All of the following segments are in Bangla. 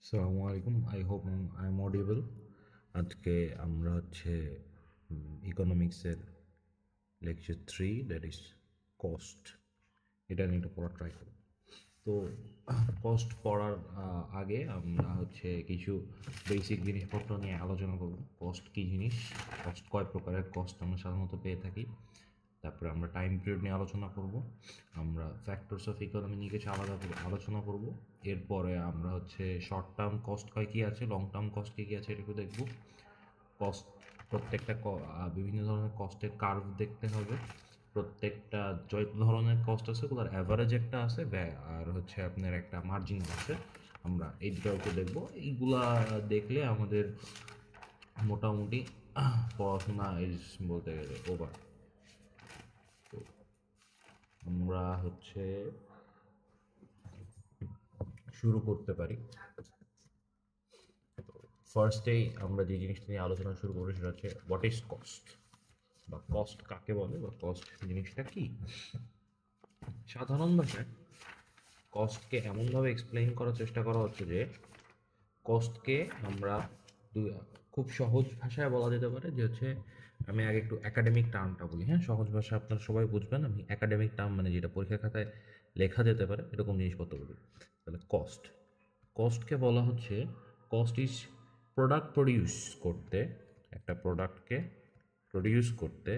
আসসালামু আলাইকুম। I hope I am audible. আজকে আমরা হচ্ছে ইকোনমিক্সের লেকচার 3, দ্যাট ইজ কস্ট, এটা নিয়ে একটু পড়া ট্রাই করব। তো কস্ট পড়ার আগে আমরা হচ্ছে কিছু বেসিক জিনিসপত্র নিয়ে আলোচনা করব। কস্ট কী জিনিস, কস্ট কয় প্রকারের কস্ট আমরা সাধারণত পেয়ে থাকি, তারপরে আমরা টাইম পিরিয়ড নিয়ে আলোচনা করব, আমরা ফ্যাক্টরস অফ ইকোনমি নিয়ে কিছু আলাদা করে আলোচনা করব। এরপরে আমরা হচ্ছে শর্ট টার্ম কস্ট কয় কী আছে, লং টার্ম কস্ট কী কী আছে এটা একটু দেখব। কস্ট প্রত্যেকটা বিভিন্ন ধরনের কস্টের কার্ভ দেখতে হবে। প্রত্যেকটা যত ধরনের কস্ট আছে ওগুলোর অ্যাভারেজ একটা আছে, আর হচ্ছে আপনার একটা মার্জিন আছে। আমরা এই দুটো দেখবো। এইগুলা দেখলে আমাদের মোটামুটি পড়াশোনা বলতে গেলে ওভার। তো আমরা হচ্ছে শুরু করতে পারি। ফার্স্টেই আমরা যে জিনিসটা নিয়ে আলোচনা শুরু করবো সেটা হচ্ছে হোয়াট ইজ কস্ট, বা কস্ট কাকে বলে, বা কস্ট জিনিসটা কি। সাধারণ ভাষায় কস্টকে এমনভাবে এক্সপ্লেইন করার চেষ্টা করা হচ্ছে যে কস্টকে আমরা খুব সহজ ভাষায় বলা যেতে পারে যে হচ্ছে, আমি আগে একটু একাডেমিক টার্মটা বলি, হ্যাঁ, সহজ ভাষা আপনারা সবাই বুঝবেন। আমি একাডেমিক টার্ম মানে যেটা পরীক্ষার খাতায় লেখা যেতে পারে এরকম জিনিসপত্র বলি। তাহলে কস্ট, কস্টকে বলা হচ্ছে, কস্ট ইজ প্রোডাক্ট প্রডিউস করতে, একটা প্রোডাক্টকে প্রডিউস করতে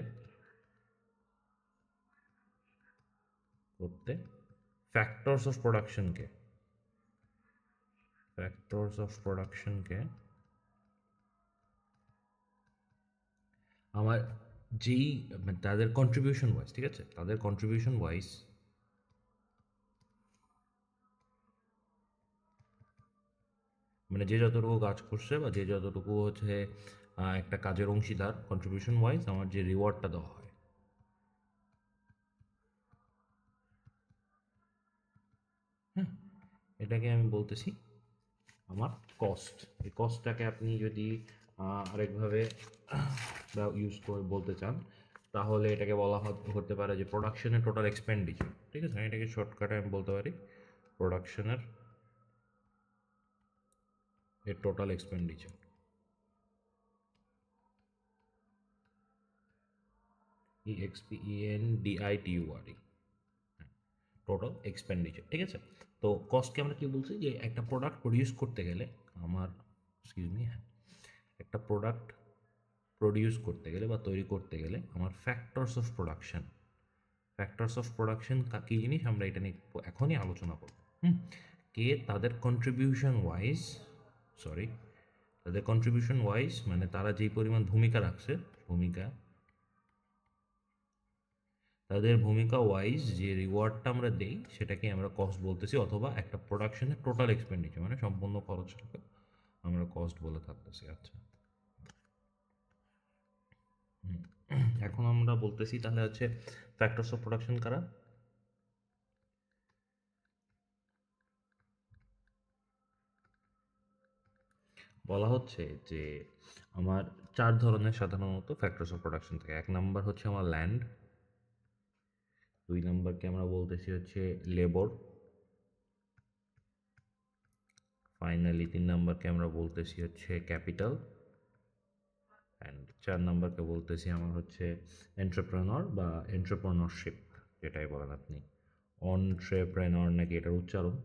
করতে ফ্যাক্টরস অফ প্রোডাকশনকে, ফ্যাক্টরস অফ প্রোডাকশনকে আমার যেই মানে তাদের কন্ট্রিবিউশন ওয়াইজ, ঠিক আছে, তাদের কন্ট্রিবিউশন ওয়াইজ মানে যে যতটুকু কাজ করছে বা যে যতটুকু হচ্ছে একটা কাজের অংশীদার, কন্ট্রিবিউশন ওয়াইজ আমার যে রিওয়ার্ডটা দেওয়া হয়, হ্যাঁ, এটাকে আমি বলতেছি আমার কস্ট। এই কস্টটাকে আপনি যদি আরেকভাবে ইউজ করে বলতে চান তাহলে এটাকে বলা হতে পারে যে প্রোডাকশনের টোটাল এক্সপেন্ডিচার, ঠিক আছে। এটাকে শর্টকাটে আমি বলতে পারি প্রোডাকশনের এর total expenditure, EXPENDITURE, total expenditure, ঠিক আছে। তো কস্টকে আমরা কি বলছি, যে একটা প্রোডাক্ট প্রডিউস করতে গেলে আমার, এক্সকিউজ মি, হ্যাঁ, একটা প্রোডাক্ট প্রডিউস করতে গেলে বা তৈরি করতে গেলে আমার factors of production, factors of production কী জিনিস আমরা এটা নিয়ে এখনই আলোচনা করব। কে তাদের কন্ট্রিবিউশন ওয়াইজ, সরি, তাদের কন্ট্রিবিউশন ওয়াইজ মানে তারা যেই পরিমাণ ভূমিকা রাখছে, ভূমিকা, তাদের ভূমিকা ওয়াইজ যে রিওয়ার্ডটা আমরা দেই সেটাকে আমরা কস্ট বলতেছি, অথবা একটা প্রোডাকশনের টোটাল এক্সপেন্ডিচার মানে সম্পূর্ণ খরচটাকে আমরা কস্ট বলে থাকতেছি। আচ্ছা, এখন আমরা বলতেছি তাহলে হচ্ছে ফ্যাক্টরস অফ প্রোডাকশন কারা। বলা হচ্ছে যে আমার চার ধরনের সাধারণত ফ্যাক্টরস অফ প্রোডাকশন থাকে। এক নাম্বার হচ্ছে আমার ল্যান্ড, দুই নাম্বারকে আমরা বলতেছি হচ্ছে লেবর, ফাইনালি তিন নাম্বারকে আমরা বলতেছি হচ্ছে ক্যাপিটাল, অ্যান্ড চার নাম্বারকে বলতেছি আমার হচ্ছে এন্টারপ্রেনর বা এন্টারপ্রেনরশিপ, যেটাই বলেন আপনি। অনট্রেপ্রেনর নাকি এটার উচ্চারণ,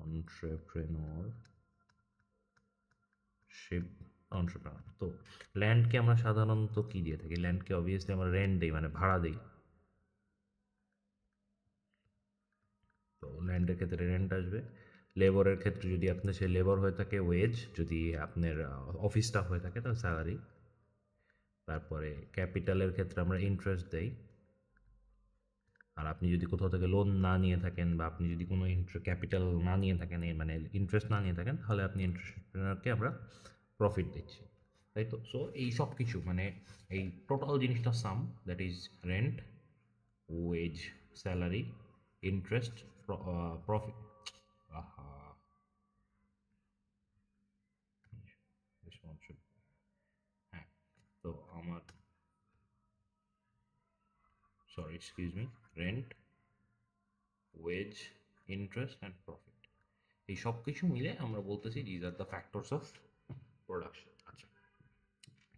অনট্রেপ্রেনরশিপ, অন্টারপ্রেনর। তো ল্যান্ডকে আমরা সাধারণত কি দিয়ে থাকি, ল্যান্ডকে অবভিয়াসলি আমরা রেন্ট দিই, মানে ভাড়া দিই। তো ল্যান্ডের ক্ষেত্রে রেন্ট আসবে। লেবরের ক্ষেত্রে যদি আপনার সে লেবার হয়ে থাকে ওয়েজ, যদি আপনার অফিস স্টাফ হয়ে থাকে তাহলে স্যালারি। তারপরে ক্যাপিটালের ক্ষেত্রে আমরা ইন্টারেস্ট দেই। আর আপনি যদি কোথাও থেকে লোন না নিয়ে থাকেন বা আপনি যদি কোনো ক্যাপিটাল না নিয়ে থাকেন, মানে ইন্টারেস্ট না নিয়ে থাকেন, তাহলে আপনি এন্টারপ্রেনারকে আমরা প্রফিট দিচ্ছি, তাই তো। সো এই সব কিছু মানে এই টোটাল জিনিসটা sum, that is rent, wage, salary, interest, profit. আহা, হ্যাঁ, তো আমার, sorry excuse me, rent, wage, interest and profit, এই সব কিছু মিলে আমরা বলতেছি these are the factors of production. আচ্ছা,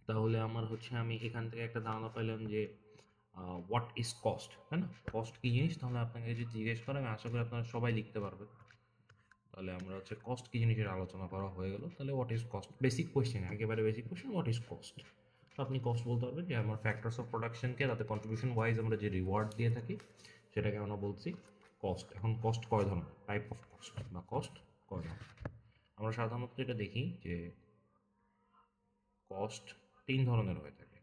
তাহলে আমার হচ্ছে আমি এখান থেকে একটা ধারণা পাইলাম যে হোয়াট ইজ কস্ট, তাই না? কস্ট কী জিনিস, তাহলে আপনাকে যদি জিজ্ঞেস করে আমি আশা করি আপনারা সবাই লিখতে পারবেন। তাহলে আমরা হচ্ছে কস্ট কী জিনিসের আলোচনা করা হয়ে গেল। তাহলে what is cost, basic question, একেবারে basic question, what is cost. তো আপনি কস্ট বলতে পারবেন যে আমার ফ্যাক্টরস অফ প্রোডাকশনকে তাতে কন্ট্রিবিউশন ওয়াইজ আমরা যে রিওয়ার্ড দিয়ে থাকি সেটাকে আমরা বলছি কস্ট। এখন কস্ট কয় ধরনের, টাইপ অফ কস্ট বা কস্ট কয় ধরনের, আমরা সাধারণত এটা দেখি যে কস্ট তিন ধরনের হয়ে থাকে।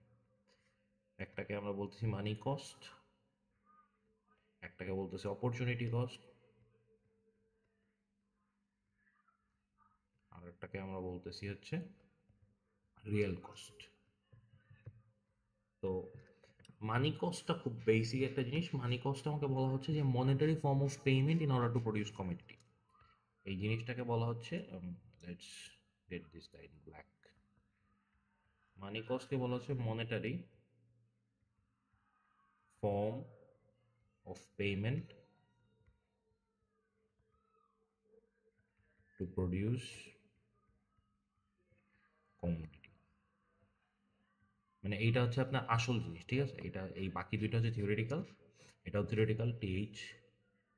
একটাকে আমরা বলতেছি মানি কস্ট, একটাকে বলতেছি অপরচুনিটি কস্ট, আর একটাকে আমরা বলতেছি হচ্ছে রিয়েল কস্ট। তো মানি কস্টটা খুব বেসিক একটা জিনিস। মানি কস্ট আমাকে বলা হচ্ছে যে monetary form of payment in order to produce commodity. এই জিনিসটাকে বলা হচ্ছে let's get this guy in black. Money কস্টকে বলা হচ্ছে monetary form of payment to produce commodity. মানে এইটা হচ্ছে আপনার আসল জিনিস, ঠিক আছে? এটা এই বাকি দুইটা হচ্ছে থিওরিটিক্যাল, এটাও থিওরিটিক্যাল টিএইচ,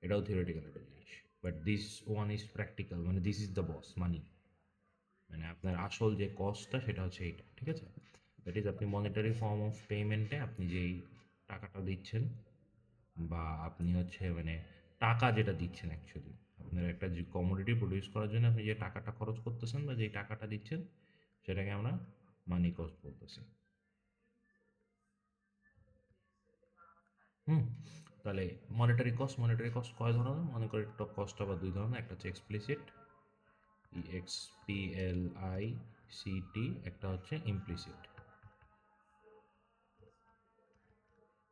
এটাও থিওরিটিক্যাল একটা জিনিস, but this one is practical, মানে দিস ইজ দ্য বস মানি। মানে আপনার আসল যে কস্টটা সেটা হচ্ছে এইটা, ঠিক আছে? দ্যাট ইজ আপনি মনিটারি ফর্ম অফ পেমেন্টে আপনি যেই টাকাটা দিচ্ছেন, বা আপনি হচ্ছে মানে টাকা যেটা দিচ্ছেন অ্যাকচুয়ালি, আপনার একটা যে কমোডিটি প্রডিউস করার জন্য আপনি যে টাকাটা খরচ করতেছেন বা যেই টাকাটা দিচ্ছেন সেটাকে আমরা মানি কস্ট বলতেছি। হুম, তাহলে মনিটারি কস্ট কয় ধরনের? মনিটারি কস্ট আবার দুই ধরনের, একটা হচ্ছে এক্সপ্লিসিট, EXPLICT, একটা হচ্ছে ইমপ্লিসিট।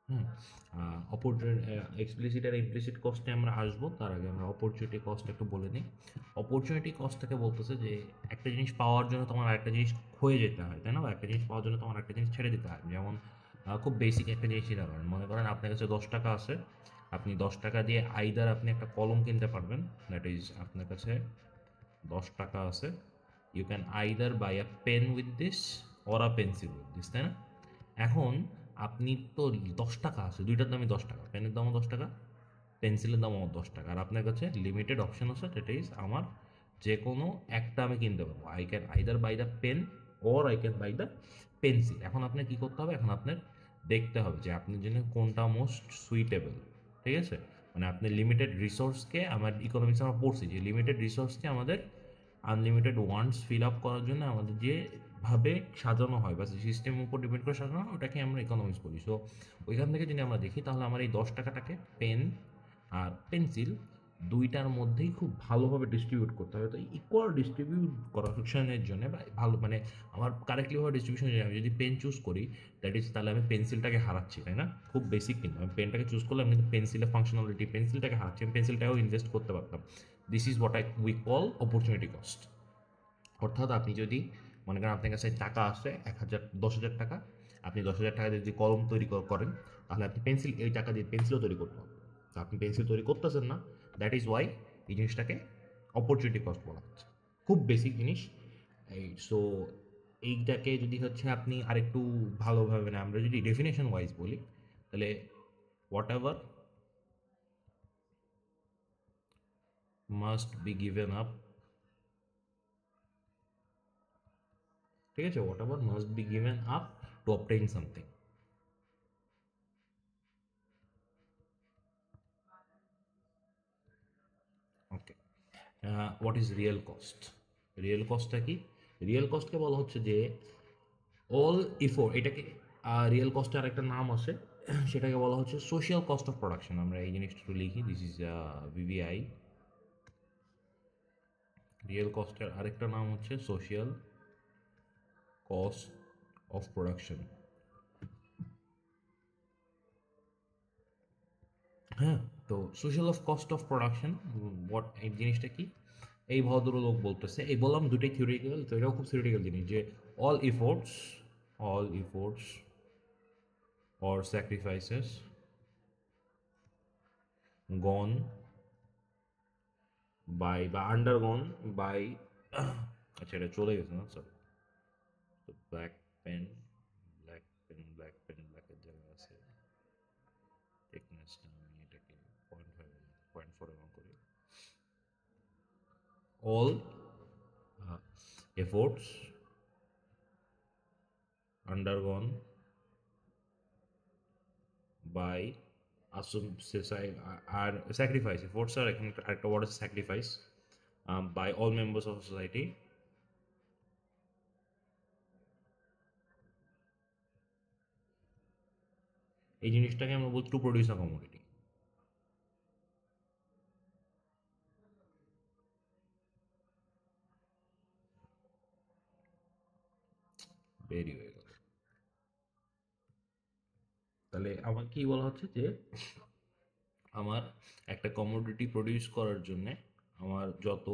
হুম, এক্সপ্লিসিট আর ইমপ্লিসিট কস্টে আমরা আসবো, তার আগে আমরা অপরচুনিটি কস্ট একটু বলে নিই। অপরচুনিটি কস্টটাকে বলতেছে যে একটা জিনিস পাওয়ার জন্য তোমার আরেকটা জিনিস ক্ষয়ে যেতে হয়, তাই না? বা একটা জিনিস পাওয়ার জন্য তোমার একটা জিনিস ছেড়ে দিতে হয়। যেমন খুব বেসিক একটা জিনিস চিন্তা করেন, মনে করেন আপনার কাছে 10 টাকা আছে, আপনি 10 টাকা দিয়ে আইদার আপনি একটা কলম কিনতে পারবেন, দ্যাট ইজ আপনার কাছে 10 টাকা আছে, you can either buy a pen with this or a pencil with this, তাই না? এখন আপনি তো 10 টাকা আছে, দুইটার দামই 10 টাকা, পেনের দামও 10 টাকা, পেন্সিলের দামও 10 টাকা, আর আপনার কাছে লিমিটেড অপশন আছে, সেটা ইজ আমার যে কোনো একটা আমি কিনতে পারবো। I can either buy the pen or I can buy the pencil. এখন আপনার কী করতে হবে? এখন আপনার দেখতে হবে যে আপনার জন্য কোনটা মোস্ট সুইটেবল, ঠিক আছে? মানে আপনি লিমিটেড রিসোর্সকে, আমার ইকোনমিক্স আমরা পড়ছি যে লিমিটেড রিসোর্সকে আমাদের আনলিমিটেড ওয়ান্টস ফিল আপ করার জন্য আমাদের যেভাবে সাজানো হয় বা সিস্টেমের উপর ডিপেন্ড করে সাজানো হয়, ওটাকে আমরা ইকোনমিক্স বলি। সো ওইখান থেকে যদি আমরা দেখি তাহলে আমার এই 10 টাকাটাকে পেন আর পেন্সিল দুইটার মধ্যেই খুব ভালোভাবে ডিস্ট্রিবিউট করতে হবে। তো ইকুয়াল ডিস্ট্রিবিউট করার জন্য বা ভালো মানে আমার কারেক্টলিভাবে ডিস্ট্রিবিউশনের জন্য আমি যদি পেন চুজ করি, দ্যাট ইজ তাহলে আমি পেন্সিলটাকে হারাচ্ছি, তাই না? খুব বেসিক, কিন্তু আমি পেনটাকে চুজ করলে আমি কিন্তু পেন্সিলের ফাংশনালিটি, পেন্সিলটাকে হারাচ্ছি, আমি পেন্সিলটাকেও ইনভেস্ট করতে পারতাম। This is what we call opportunity cost. অর্থাৎ আপনি যদি মনে করেন আপনার কাছে টাকা আসে 1,000, 10,000 টাকা, আপনি 10,000 টাকা দিয়ে যদি কলম তৈরি করেন, তাহলে আপনি পেন্সিল, এই টাকা দিয়ে পেন্সিলও তৈরি করতে পারবেন। তো আপনি পেন্সিল তৈরি করতেছেন না, দ্যাট ইজ ওয়াই এই জিনিসটাকে অপরচুনিটি কস্ট বলা হচ্ছে। খুব বেসিক জিনিস এই। সো এইটাকে যদি হচ্ছে আপনি আরেকটু ভালোভাবে, মানে আমরা যদি ডেফিনেশন ওয়াইজ বলি, তাহলে whatever must be given up, ঠিক আছে? Whatever must be given up to obtain something. Okay, what is real cost? Real কস্টটা কি? রিয়েল কস্টকে বলা হচ্ছে যে অল ইফোর্ট, এটাকে রিয়েল কস্টের আরেকটা নাম আছে, সেটাকে বলা হচ্ছে সোশিয়াল কস্ট অফ প্রোডাকশন। আমরা এই জিনিসটা একটু লিখি, দিস ইজ ভিভিআই। রিয়েল কস্টের আরেকটা নাম হচ্ছে সোশিয়াল কস্ট অফ প্রোডাকশন। হ্যাঁ, তো social of cost of production what, এই জিনিসটা কি? এই ভদ্রলোক বলতেছে, এই বললাম দুটোই থিওরিটিক্যাল, তো এটাও খুব থিওরিটিক্যাল জিনিস, যে all efforts, all efforts or sacrifices gone by বা আন্ডারগন বাই, আচ্ছা এটা চলে গেছে না, সরি। তো ব্ল্যাক পেন, ব্ল্যাকের জায়গায় আছে thickness-টা, আমি এটাকে 0.5 0.4 mm করি। all efforts undergone by assume R sacrifice, efforts are এখানে একটা word আছে sacrifice, by all members of society এই জিনিসটাকে আমরা বলছি টু প্রডিউস আ কমোডিটি। বেরি হয়ে গেল। তাহলে আমার কি বলা হচ্ছে যে আমার একটা কমোডিটি প্রডিউস করার জন্যে আমার যত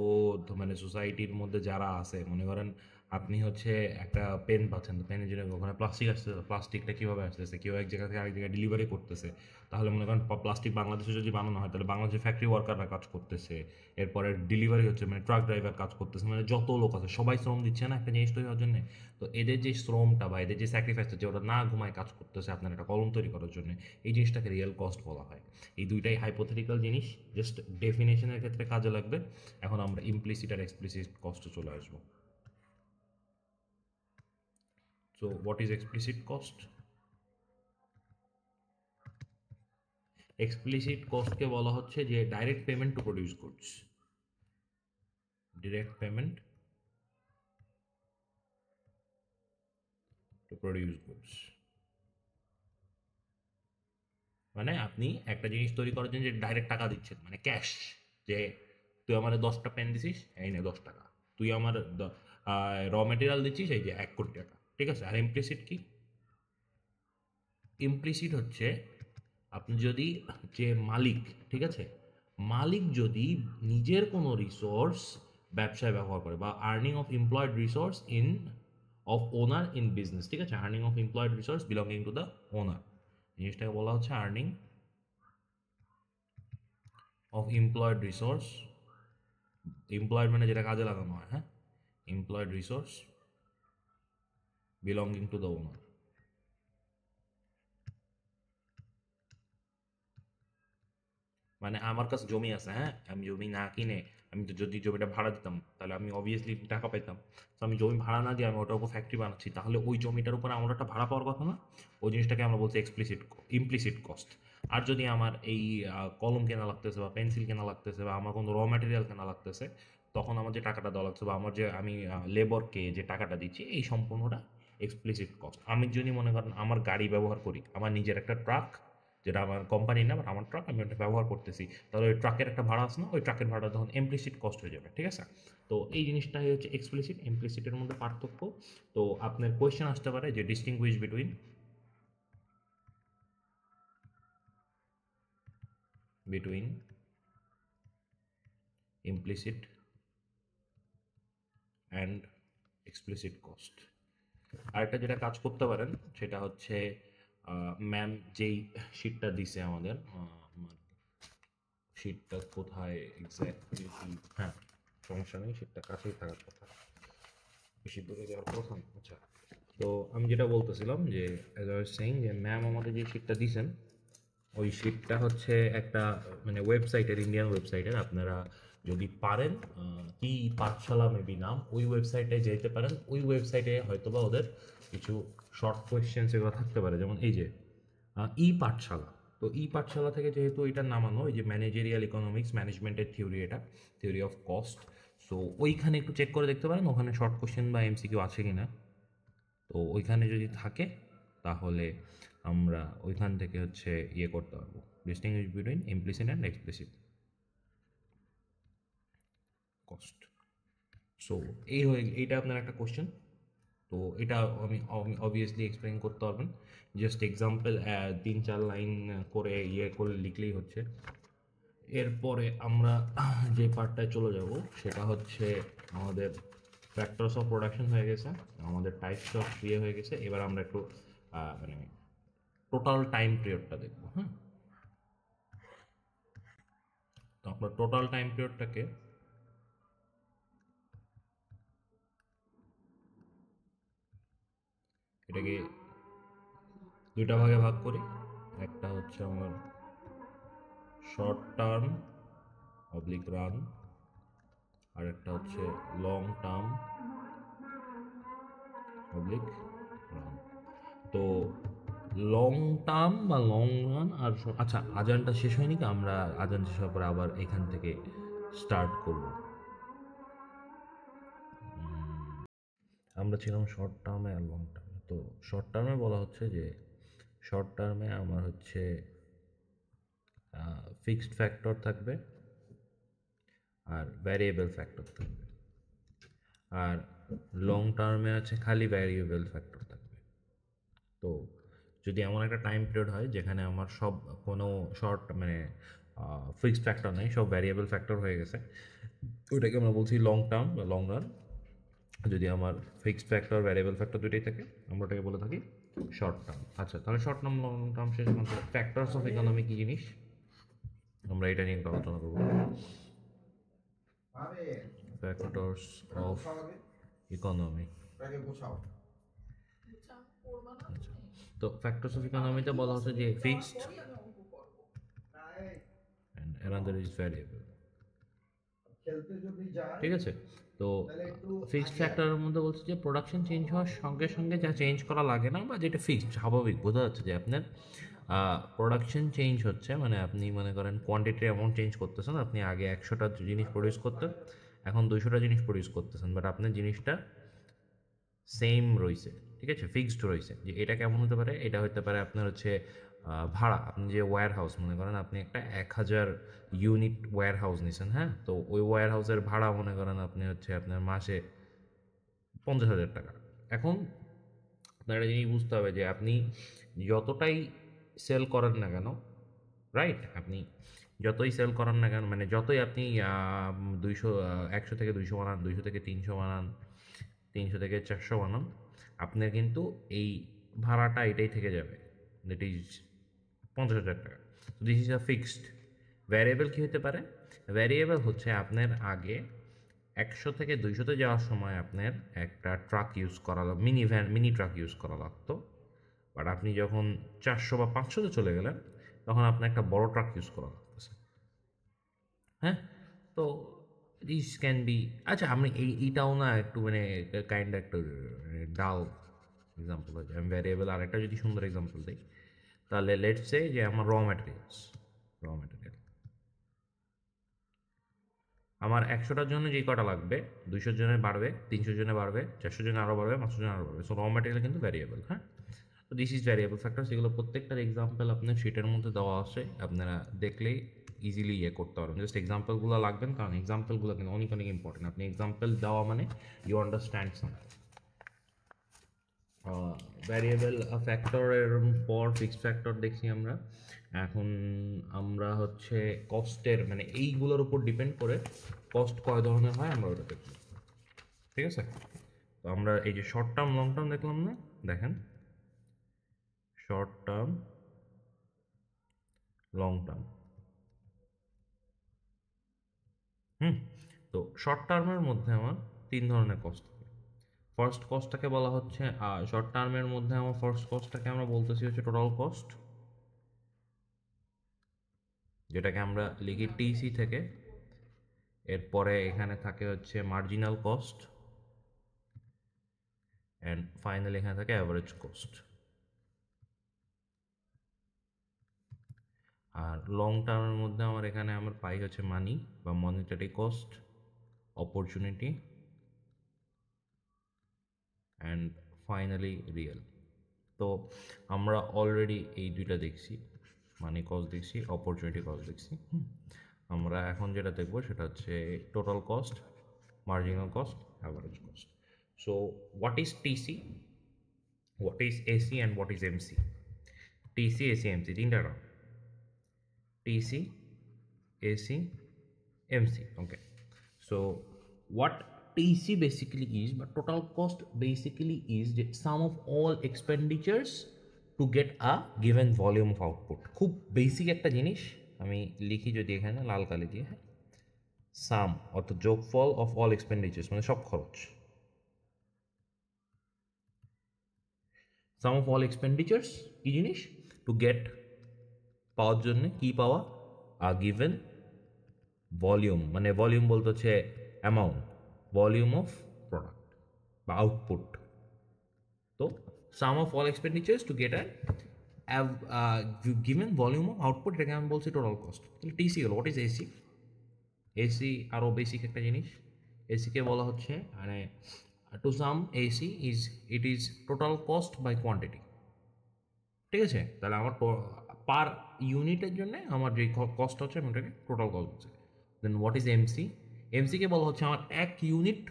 মানে সোসাইটির মধ্যে যারা আছে, মনে করেন আপনি হচ্ছে একটা পেন পাচ্ছেন, তো পেনের জন্য ওখানে প্লাস্টিক আসতেছে, প্লাস্টিকটা কীভাবে আসতেছে, কেউ এক জায়গা থেকে আরেক জায়গায় ডেলিভারি করতেছে, তাহলে মনে করেন প্লাস্টিক বাংলাদেশে যদি বানানো হয় তাহলে বাংলাদেশের ফ্যাক্টরি ওয়ার্কাররা কাজ করতেছে, এরপরে ডেলিভারি হচ্ছে মানে ট্রাক ড্রাইভার কাজ করতেছে, মানে যত লোক আছে সবাই শ্রম দিচ্ছে না একটা জিনিস তৈরি হওয়ার জন্য। তো এদের যে শ্রমটা বা এদের যে স্যাক্রিফাইসটা, যে ওরা না ঘুমায় কাজ করতেছে আপনার একটা কলম তৈরি করার জন্য, এই জিনিসটাকে রিয়েল কস্ট বলা হয়। এই দুইটাই হাইপোথেটিক্যাল জিনিস, জাস্ট ডেফিনেশনের ক্ষেত্রে কাজে লাগবে। এখন আমরা ইমপ্লিসিট আর এক্সপ্লিসিট কস্টে চলে আসবো। So what is explicit cost? Explicit কস্টকে বলা হচ্ছে যে direct payment to produce goods, direct payment to produce goods. মানে আপনি একটা জিনিস তৈরি করার জন্য যে ডাইরেক্ট টাকা দিচ্ছেন, মানে ক্যাশ, যে তুই আমার 10টা পেন দিছিস, এই নে 10 টাকা। তুই আমার র মেটেরিয়াল দিচ্ছিস, এই যে 1 কোটি টাকা। ঠিক আছে। আর ইমপ্লিসিট কি? ইমপ্লিসিট হচ্ছে আপনি যদি, যে মালিক, ঠিক আছে, মালিক যদি নিজের কোনো রিসোর্স ব্যবসায় ব্যবহার করে, বা earning of employed resource in of owner in business, ঠিক আছে, earning of employed resource belonging to the owner, জিনিসটাকে বলা হচ্ছে earning of employed resource. Employed মানে যেটা কাজে লাগানো হয়, হ্যাঁ, employed resource belonging to the owner. মানে আমার কাছে জমি আছে, হ্যাঁ, আমি জমি না কিনে, আমি তো যদি জমিটা ভাড়া দিতাম তাহলে আমি অবভিয়াসলি টাকা পাইতাম। তো আমি জমি ভাড়া না দিয়ে আমি ওটার উপর ফ্যাক্টরি বানাচ্ছি, তাহলে ওই জমিটার উপর আমার একটা ভাড়া পাওয়ার কথা না? ওই জিনিসটাকে আমরা বলছি এক্সপ্লিসিট, ইমপ্লিসিট কস্ট। আর যদি আমার এই কলম কেনা লাগতেছে বা পেন্সিল কেনা লাগতেছে বা আমার কোনো র ম্যাটেরিয়াল কেনা লাগতেছে, তখন আমার যে টাকাটা দেওয়া লাগছে বা আমার যে আমি লেবরকে যে টাকাটা দিচ্ছি, এই সম্পূর্ণটা এক্সপ্লিসিট কস্ট। আমি যদি মনে করেন আমার গাড়ি ব্যবহার করি, আমার নিজের একটা ট্রাক, যেটা আমার কোম্পানির না, বাট আমার ট্রাক, আমি ওটা ব্যবহার করতেছি, তাহলে ওই ট্রাকের একটা ভাড়া আছে না, ওই ট্রাকের ভাড়া তখন ইমপ্লিসিট কস্ট হয়ে যাবে। ঠিক আছে। তো এই জিনিসটাই হচ্ছে এক্সপ্লিসিট ইমপ্লিসিটের মধ্যে পার্থক্য। তো আপনার কোয়েশ্চেন আসতে পারে যে distinguish between implicit and explicit cost. আরেকটা যেটা কাজ করতে পারেন সেটা হচ্ছে ম্যাম যেই শিটটা দিছে আমাদের, আমার শিটটা কোথায় এক্স্যাক্টলি, হ্যাঁ সমস্যা নেই, শিটটা কাছেই থাকার কথা, বেশি দূরে যাওয়ার কথা না। আচ্ছা, তো আমি যেটা বলতেছিলাম যে অ্যাজ আই ওয়াজ সেইং, যে ম্যাম আমাদের যে শিটটা দিছেন, ওই শিটটা হচ্ছে একটা মানে ওয়েবসাইটের, ইন্ডিয়ান ওয়েবসাইটের, আপনারা যদি পারেন কি পাঠশালা মেবি নাম, ওই ওয়েবসাইটে যেতে পারেন। ওই ওয়েবসাইটে হয়তোবা ওদের কিছু শর্ট কোয়েশ্চেন্স এগুলো থাকতে পারে, যেমন এই যে ই পাঠশালা। তো ই পাঠশালা থেকে যেহেতু এটা নামানো, এই যে ম্যানেজেরিয়াল ইকোনমিক্স, ম্যানেজমেন্টের থিওরি, এটা থিওরি অফ কস্ট। সো ওইখানে একটু চেক করে দেখতে পারেন ওখানে শর্ট কোশ্চেন বা এমসিকিউ আছে কি না। তো ওইখানে যদি থাকে তাহলে আমরা ওইখান থেকে হচ্ছে ইয়ে করতে পারবো, distinguish between implicit and explicit cost. So এই হয়ে, এইটা আপনার একটা কোশ্চেন। তো এটা আমি অবভিয়াসলি এক্সপ্লেন করতে পারবেন, জাস্ট এক্সাম্পল 3-4 লাইন করে ইয়ে করে লিখলেই হচ্ছে। এরপরে আমরা যে পার্টটায় চলে যাব সেটা হচ্ছে আমাদের ফ্যাক্টরস অফ প্রোডাকশন হয়ে গেছে, আমাদের টাইপস অফ ইয়ে হয়ে গেছে। এবার আমরা একটু মানে টোটাল টাইম পিরিয়ডটা দেখবো, হ্যাঁ। তো আমরা টোটাল টাইম পিরিয়ডটাকে এটাকে দুইটা ভাগে ভাগ করি। একটা হচ্ছে আমার শর্ট টার্ম অবলিক রান, আর একটা হচ্ছে লং টার্ম অবলিক রান। তো লং টার্ম বা লং রান আর আচ্ছা, আজানটা শেষ হয়নি কি? আমরা আজান শেষ হওয়ার পরে আবার এখান থেকে স্টার্ট করব। আমরা ছিলাম শর্ট টার্মে আর লং টার্মে। তো শর্ট টার্মে বলা হচ্ছে যে শর্ট টার্মে আমার হচ্ছে ফিক্সড ফ্যাক্টর থাকবে আর ভ্যারিয়েবল ফ্যাক্টর থাকবে, আর লং টার্মে আছে খালি ভ্যারিয়েবল ফ্যাক্টর থাকবে। তো যদি এমন একটা টাইম পিরিয়ড হয় যেখানে আমার সব কোনো শর্ট মানে ফিক্সড ফ্যাক্টর নেই, সব ভ্যারিয়েবল ফ্যাক্টর হয়ে গেছে, ওইটাকে আমরা বলছি লং টার্ম বা লং রান। যদি আমার ফিক্সড ফ্যাক্টর ভ্যারিয়েবল ফ্যাক্টর দুটোই থাকে, আমরা ওটাকে বলে থাকি শর্ট টার্ম। আচ্ছা, তাহলে শর্ট টার্ম লং টার্ম শেষ। ফ্যাক্টরস অফ ইকোনমি কি জিনিস, আমরা এটা নিয়ে একটু আলোচনা করবো। Factors of economy. আচ্ছা, তো ফ্যাক্টরস অফ ইকোনমিতে বলা হচ্ছে যে fixed and another is variable। ঠিক আছে, তো ফিক্সড ফ্যাক্টরের মধ্যে বলছে যে প্রোডাকশন চেঞ্জ হওয়ার সঙ্গে সঙ্গে যা চেঞ্জ করা লাগে না, বা যেটা ফিক্সড স্বাভাবিক, বোঝা যাচ্ছে যে আপনার প্রোডাকশন চেঞ্জ হচ্ছে, মানে আপনি মনে করেন কোয়ান্টিটি অ্যামাউন্ট চেঞ্জ করতেছেন। আপনি আগে 100টা জিনিস প্রডিউস করতেন, এখন 200টা জিনিস প্রডিউস করতেছেন, বাট আপনার জিনিসটা সেম রয়েছে। ঠিক আছে, ফিক্সড রয়েছে। যে এটা কেমন হতে পারে, এটা হতে পারে আপনার হচ্ছে ভাড়া। আপনি যে ওয়্যার হাউস মনে করেন, আপনি একটা 1000 ইউনিট ওয়্যার হাউস নিছেন, হ্যাঁ, তো ওই ওয়্যার হাউসের ভাড়া মনে করেন আপনি হচ্ছে আপনার মাসে 50,000 টাকা। এখন আপনার একটা জিনিস বুঝতে হবে যে আপনি যতটাই সেল করেন না কেন, রাইট, আপনি যতই সেল করেন না কেন, মানে যতই আপনি 100 থেকে 200 বানান, 200 থেকে 300 বানান, 300 থেকে 400 বানান, আপনার কিন্তু এই ভাড়াটা এটাই থেকে যাবে, দ্যাট ইজ 50,000 টাকা। This is a fixed. Variable কী হতে পারে? ভ্যারিয়েবল হচ্ছে আপনার আগে 100 থেকে 200-তে যাওয়ার সময় আপনার একটা ট্রাক ইউজ করা, মিনি ট্রাক ইউজ করা লাগতো, বাট আপনি যখন 400 বা 500-তে চলে গেলেন, তখন আপনার একটা বড় ট্রাক ইউজ করা লাগতেছে। হ্যাঁ, তো দিস ক্যান বি, আচ্ছা আমি এইটাও না একটু মানে কাইন্ড একটু ডাল এক্সাম্পল হয়ে যায়। আমি ভ্যারিয়েবল আরেকটা যদি সুন্দর এক্সাম্পল দিই, তাহলে লেটস সে যে আমার র ম্যাটেরিয়াল আমার 100টার জন্য যেই কটা লাগবে, 200 জনের বাড়বে, 300 জনে বাড়বে, 400 জনে আরও বাড়বে, 500 জনে আরও বাড়বে। সো র ম্যাটেরিয়াল কিন্তু ভ্যারিয়েবল। হ্যাঁ, তো দিস ইজ ভ্যারিয়েবল ফ্যাক্টর। এগুলো প্রত্যেকটার এক্সাম্পল আপনার শিটের মধ্যে দেওয়া আছে, আপনারা দেখলেই ইজিলি ইয়ে করতে পারবেন। জাস্ট এক্সাম্পলগুলো লাগবেন, কারণ এক্সাম্পলগুলো কিন্তু অনেক অনেক ইম্পর্টেন্ট। আপনি এক্সাম্পল দেওয়া মানে ইউ আন্ডারস্ট্যান্ড সামথিং। ভ্যারিয়েবল ফ্যাক্টরের পর ফিক্সড ফ্যাক্টর দেখছি আমরা। এখন আমরা হচ্ছে কস্টের, মানে এইগুলোর উপর ডিপেন্ড করে কস্ট কয় ধরনের হয় আমরা ওটা দেখব। ঠিক আছে, তো আমরা এই যে শর্ট টার্ম লং টার্ম দেখলাম না, দেখেন শর্ট টার্ম লং টার্ম। তো শর্ট টার্মের মধ্যে আমার 3 ধরনের কস্ট থাকে। ফার্স্ট কস্টটাকে বলা হচ্ছে, শর্ট টার্মের মধ্যে আমার ফার্স্ট কস্টটাকে আমরা বলতেছি হচ্ছে টোটাল কস্ট, যেটাকে আমরা লিখি টিসি থেকে। এরপরে এখানে থাকে হচ্ছে মার্জিনাল কস্ট, অ্যান্ড ফাইনালি এখানে থাকে অ্যাভারেজ কস্ট। আর লং টার্মের মধ্যে আমার এখানে আমার পাই হচ্ছে মানি বা monetary cost, opportunity, and finally real. তো আমরা অলরেডি এই দুইটা দেখছি, মানি কস্ট দেখছি, অপরচুনিটি কস্ট দেখছি। আমরা এখন যেটা দেখবো সেটা হচ্ছে total cost, marginal cost, average cost. So what is TC, what is AC, and what is MC? TC, AC, MC তিনটা term, TC, AC, MC. Okay, so what TC basically is, but total cost basically is the sum of all expenditures to get a given volume of output. খুব বেসিক একটা জিনিস, আমি লিখি যদি এখানে লাল কালি দিয়ে, হ্যাঁ, সাম অর্থাৎ যোগফল অফ অল এক্সপেন্ডিচার্স, মানে সব খরচ। সাম অফ অল এক্সপেন্ডিচার্স কি জিনিস? টু গেট, পাওয়ার জন্য কি পাওয়া? গিভেন ভলিউম, মানে ভলিউম বলতে হচ্ছে অ্যামাউন্ট, ভলিউম অফ প্রোডাক্ট বা আউটপুট। তো sum of all expenditures to get given volume of output, এটাকে আমি বলছি টোটাল কস্ট। তাহলে টিসি হলো, হোয়াট ইজ এসি? এসি আরও বেসিক একটা জিনিস। এসিকে বলা হচ্ছে মানে to sum AC is, it is total cost by quantity. ঠিক আছে, তাহলে আমার পার ইউনিটের জন্য আমার যে কস্ট হচ্ছে আমি ওটাকে টোটাল কস্ট বলছি। দেন হোয়াট ইজ এমসি? এমসিকে বলা হচ্ছে আমার এক ইউনিট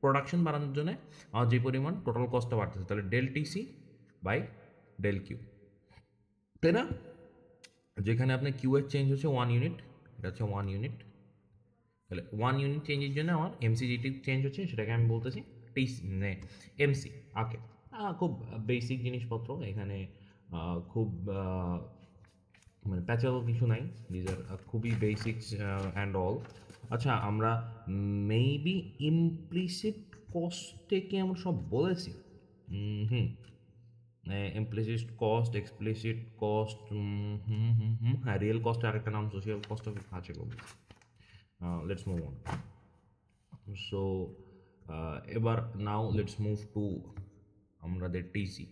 প্রোডাকশন বাড়ানোর জন্য আমার যে পরিমাণ টোটাল কস্টটা বাড়তেছে, তাহলে del TC by del Q, তাই না? যেখানে আপনার কিউ এর চেঞ্জ হচ্ছে 1 ইউনিট, এটা হচ্ছে 1 ইউনিট, তাহলে 1 ইউনিট চেঞ্জের জন্য আমার এমসি যেটি চেঞ্জ হচ্ছে সেটাকে আমি বলতেছি টিসি, মানে এমসি। ওকে, খুব বেসিক জিনিসপত্র এখানে, খুব মানে প্যাচালো কিছু নাই, দিজ আর খুবই বেসিক অ্যান্ড অল। আচ্ছা, আমরা মেবি ইমপ্লিসিট কস্টে কি আমরা সব বলেছি? Hmm, implicit cost, explicit cost, হ্যাঁ, রিয়েল কস্ট আরেকটা নাম, সোশিয়াল কস্ট আছে গো। Let's move on. সো এবার নাও লেটস মুভ টু আমাদের টিসি।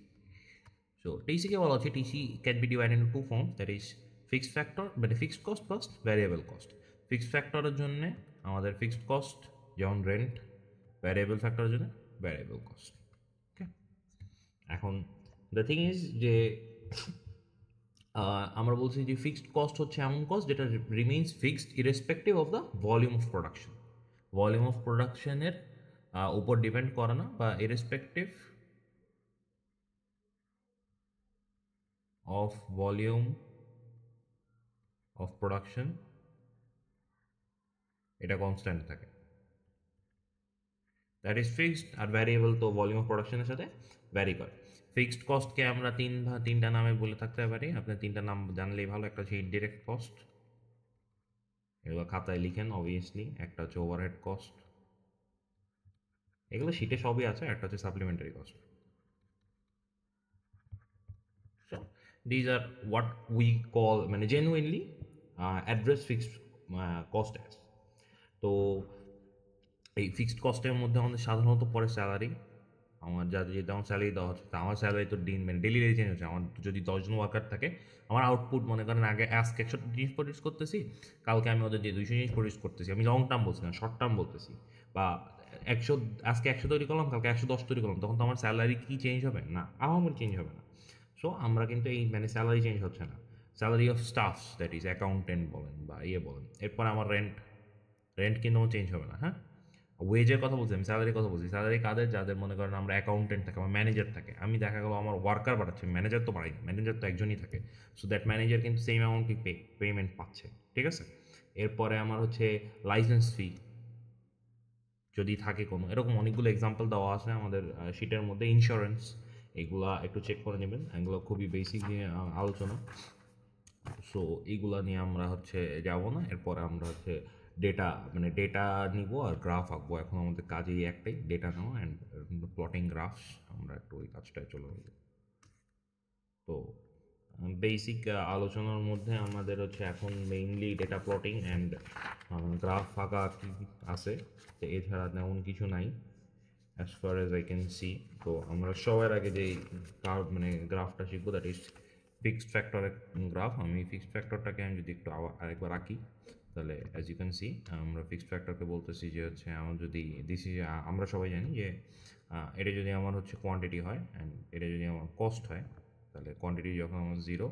সো টিসিকে বলা হচ্ছে TC can be divide into two form, that is fixed factor, মানে fixed cost plus variable cost. Fixed ফ্যাক্টরের জন্য আমাদের ফিক্সড কস্ট, যেমন রেন্ট। ভ্যারিয়েবল ফ্যাক্টরের জন্য ভ্যারিয়েবল কস্ট। ওকে, এখন দ্য থিং ইজ যে আমরা বলছি যে ফিক্সড কস্ট হচ্ছে এমন কস্ট যেটা remains fixed irrespective of the volume of production. Volume of প্রোডাকশনের উপর ডিপেন্ড করে না, বা irrespective of volume of production এটা কনস্ট্যান্ট থাকে, দ্যাট ইজ ফিক্সড। আর ভ্যারিয়েবল তো ভলিউম অফ প্রোডাকশনের সাথে ভ্যারি করে। ফিক্সড কস্টকে আমরা তিনটা নামে বলে থাকতে পারি, আপনার তিনটা নাম জানলেই ভালো। একটা হচ্ছে ইনডিরেক্ট কস্ট, এগুলো খাতায় লিখেন অবভিয়াসলি। একটা হচ্ছে ওভারহেড কস্ট, এগুলো শিটে সবই আছে। একটা হচ্ছে supplementary cost. So these are what we call, মানে genuinely address fixed cost as. তো এই ফিক্সড কস্টের মধ্যে আমাদের সাধারণত পড়ে স্যালারি। আমার যাদের যেহেতু আমার স্যালারি দেওয়া হচ্ছে, তা আমার স্যালারি তো দিন মানে ডেলি চেঞ্জ হচ্ছে। আমার যদি 10 জন ওয়ার্কার থাকে, আমার আউটপুট মনে করেন আগে আজকে 100 জিনিস প্রডিউস করতেছি, কালকে আমি ওদের যে 200 জিনিস প্রডিউস করতেছি। আমি লং টার্ম বলছি না, শর্ট টার্ম বলতেছি। বা 100, আজকে 100 তৈরি করলাম, কালকে 110 তৈরি করলাম, তখন তো আমার স্যালারি কি চেঞ্জ হবে না? আমার চেঞ্জ হবে না। সো আমরা কিন্তু এই মানে স্যালারি চেঞ্জ হচ্ছে না, salary of stuffs, that is accountant বলেন বা বলেন। এরপর আমার রেন্ট, রেন্ট কিন্তু আমার চেঞ্জ হবে না। হ্যাঁ, ওয়েজের কথা বলছি, আমি স্যালারির কথা বলছি। স্যালারি কাদের? যাদের মনে করেন আমরা অ্যাকাউন্টেন্ট থাকে, আমার ম্যানেজার থাকে, আমি দেখা গেলো আমার ওয়ার্কার বাড়াচ্ছি, ম্যানেজার তো বাড়াই, ম্যানেজার তো একজনই থাকে। সো দ্যাট ম্যানেজার কিন্তু সেম অ্যামাউন্টই পেমেন্ট পাচ্ছে। ঠিক আছে, এরপরে আমার হচ্ছে লাইসেন্স ফি যদি থাকে কোনো, এরকম অনেকগুলো এক্সাম্পল দেওয়া আছে আমাদের শিটের মধ্যে। ইন্স্যুরেন্স, এগুলা একটু চেক করে নেবেন, এগুলো খুবই বেসিক নিয়ে আলোচনা। সো এইগুলা নিয়ে আমরা হচ্ছে যাব না। এরপরে আমরা হচ্ছে ডেটা, মানে ডেটা নিব আর গ্রাফ আঁকবো। এখন আমাদের কাজই একটাই, ডেটা নেওয়া অ্যান্ড প্লটিং গ্রাফস। আমরা একটু ওই কাজটায় চলে যাবো। তো বেসিক আলোচনার মধ্যে আমাদের হচ্ছে এখন mainly data plotting and graph আঁকা কি আছে, তো এছাড়া তেমন কিছু নাই as far as I can see. তো আমরা সবার আগে যেই মানে গ্রাফটা শিখবো, দ্যাট ইজ ফিক্সড ফ্যাক্টরের গ্রাফ। আমি ফিক্সড ফ্যাক্টরটাকে আমি যদি একটু আরেকবার আঁকি, তাহলে অ্যাজ ইউ ক্যান সি আমরা ফিক্সড ফ্যাক্টরকে বলতেছি যে হচ্ছে আমার যদি দিস ইজ, আমরা সবাই জানি যে এটা যদি আমার হচ্ছে কোয়ান্টিটি হয় অ্যান্ড এটা যদি আমার কস্ট হয়, তাহলে কোয়ান্টিটি যখন আমার 0,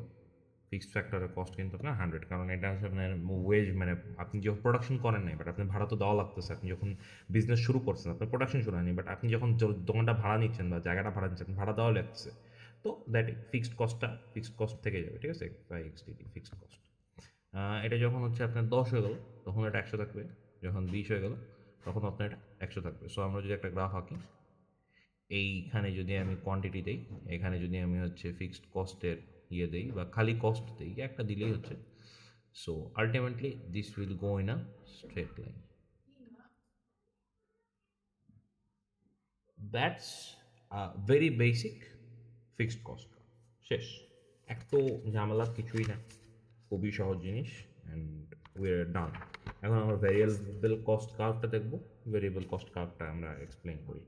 ফিক্সড ফ্যাক্টরের কস্ট কিন্তু আপনার 100, কারণ এটা হচ্ছে আপনার ওয়েজ, মানে আপনি যখন প্রোডাকশন করেন নাই, বাট আপনি ভাড়া তো দেওয়া লাগতেছে। আপনি যখন বিজনেস শুরু করছেন, আপনার প্রোডাকশন শুরু হয়নি, বাট আপনি যখন দোকানটা ভাড়া নিচ্ছেন বা জায়গাটা ভাড়া নিচ্ছেন, ভাড়া দেওয়া লাগতেছে। তো দ্যাট ফিক্সড কস্টটা ফিক্সড কস্ট থেকে যাবে। ঠিক আছে, ফিক্সড কস্ট। এটা যখন হচ্ছে আপনার 10 হয়ে গেল, তখন এটা 100 থাকবে। যখন 20 হয়ে গেল, তখন আপনার এটা 100 থাকবে। সো আমরা যদি একটা গ্রাফ আঁকি, এইখানে যদি আমি কোয়ান্টিটি দেই, এখানে যদি আমি হচ্ছে ফিক্সড কস্টের দেই বা খালি কস্ট দেই, একটা দিলেই হচ্ছে। So ultimately this will go in a straight line. That's very basic fixed cost curve, শেষ। এক তো ঝামেলা কিছুই না, খুবই সহজ জিনিস, অ্যান্ড উই আর ডান। এখন আমরা ভ্যারিয়েবল কস্ট কার্ভটা দেখব। ভ্যারিয়েবল কস্ট কার্ভটা আমরা এক্সপ্লেন করি।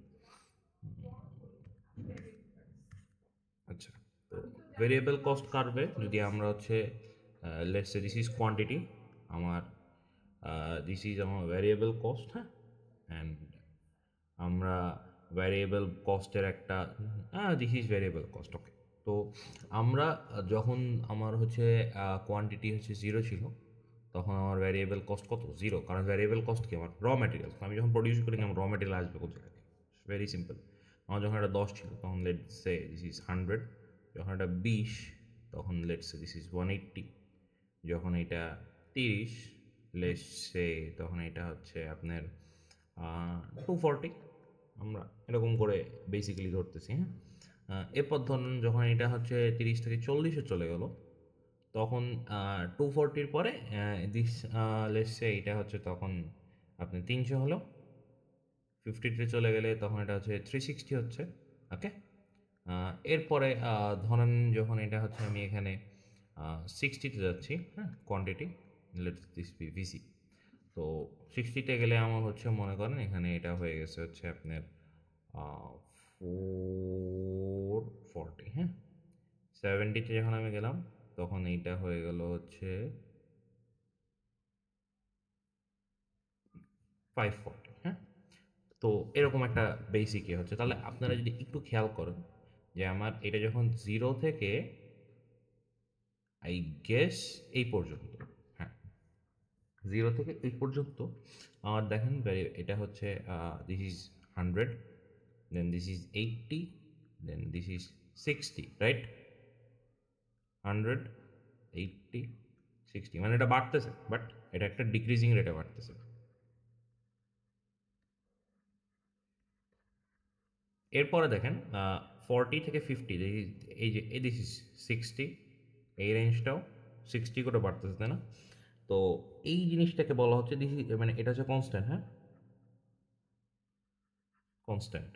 আচ্ছা, তো ভেরিয়েবল কস্ট কার্ভে যদি আমরা হচ্ছে let's say this is quantity, আমার দিস ইজ আমার ভ্যারিয়েবল কস্ট, হ্যাঁ, অ্যান্ড আমরা ভ্যারিয়েবল কস্টের একটা দিস ইজ ভ্যারিয়েবল কস্ট, ওকে। তো আমরা যখন আমার হচ্ছে কোয়ান্টিটি হচ্ছে 0 ছিল, তখন আমার ভ্যারিয়েবল কস্ট কত? 0, কারণ ভ্যারিয়েবল কস্ট কি? আমার র ম্যাটেরিয়াল। আমি যখন প্রডিউস করি আমার র ম্যাটেরিয়াল আসবে কোথা থেকে? Very simple. আমার যখন এটা 10 ছিল তখন লেটস সে দিস ইজ 100, যখন এটা 20 তখন লেটস সে দিস ইজ 180, যখন এটা 30 লেটস সে তখন এটা হচ্ছে আপনার 240। আমরা এরকম করে বেসিক্যালি ধরতেছি, হ্যাঁ। এরপর ধরুন যখন এটা হচ্ছে 30 থেকে 40-এ চলে গেল, তখন 240-র পরে দিস লেটস সে এটা হচ্ছে তখন আপনি 300 হলো। 50-তে চলে গেলে তখন এটা হচ্ছে 360 হচ্ছে, ওকে। এরপরে ধরেন যখন এটা হচ্ছে আমি এখানে 60-তে যাচ্ছি, হ্যাঁ, quantity let's this be VC. তো 60-তে গেলে আমার হচ্ছে মনে করেন এখানে এটা হয়ে গেছে হচ্ছে আপনার 440, হ্যাঁ। 70-তে যখন আমি গেলাম তখন এইটা হয়ে গেল হচ্ছে 540, হ্যাঁ। তো এরকম একটা বেসিক হচ্ছে। তাহলে আপনারা যদি একটু খেয়াল করেন যে আমার এটা যখন 0 থেকে আই গেস এই পর্যন্ত, হ্যাঁ, 0 থেকে এই পর্যন্ত আমার দেখেন এটা হচ্ছে this is 100, then this is 80, then this is 60, right? 100, 80, 60, মানে এটা বাড়তেছে, বাট এটা একটা ডিক্রিজিং রেটে বাড়তেছে। এরপরে দেখেন 40 থেকে 50, এই যে এই দিস ইজ 60, এই রেঞ্জটাও 60 করে বাড়তেছে, তাই না? তো এই জিনিসটাকে বলা হচ্ছে দিস, মানে এটা হচ্ছে কনস্ট্যান্ট, হ্যাঁ, কনস্ট্যান্ট।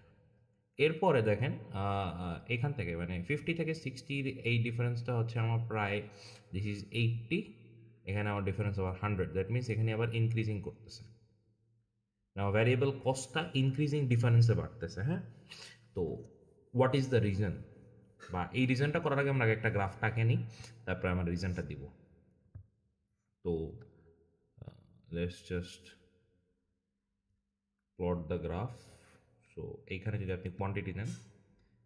এরপরে দেখেন এখান থেকে মানে 50 থেকে 60-র এই ডিফারেন্সটা হচ্ছে আমার প্রায় দিস ইজ 80, এখানে আমার ডিফারেন্স আবার 100, দ্যাট মিনস এখানে আবার ইনক্রিজিং করতেছে। নাও ভ্যারিয়েবল কস্টটা ইনক্রিজিং ডিফারেন্সে বাড়তেছে, হ্যাঁ। তো হোয়াট ইজ দ্য রিজন, বা এই রিজনটা করার আগে আমরা একটা গ্রাফটাকে নিই, তারপরে আমরা রিজনটা দিব। তো let's just plot the graph. So এইখানে যদি আপনি কোয়ান্টিটি নেন,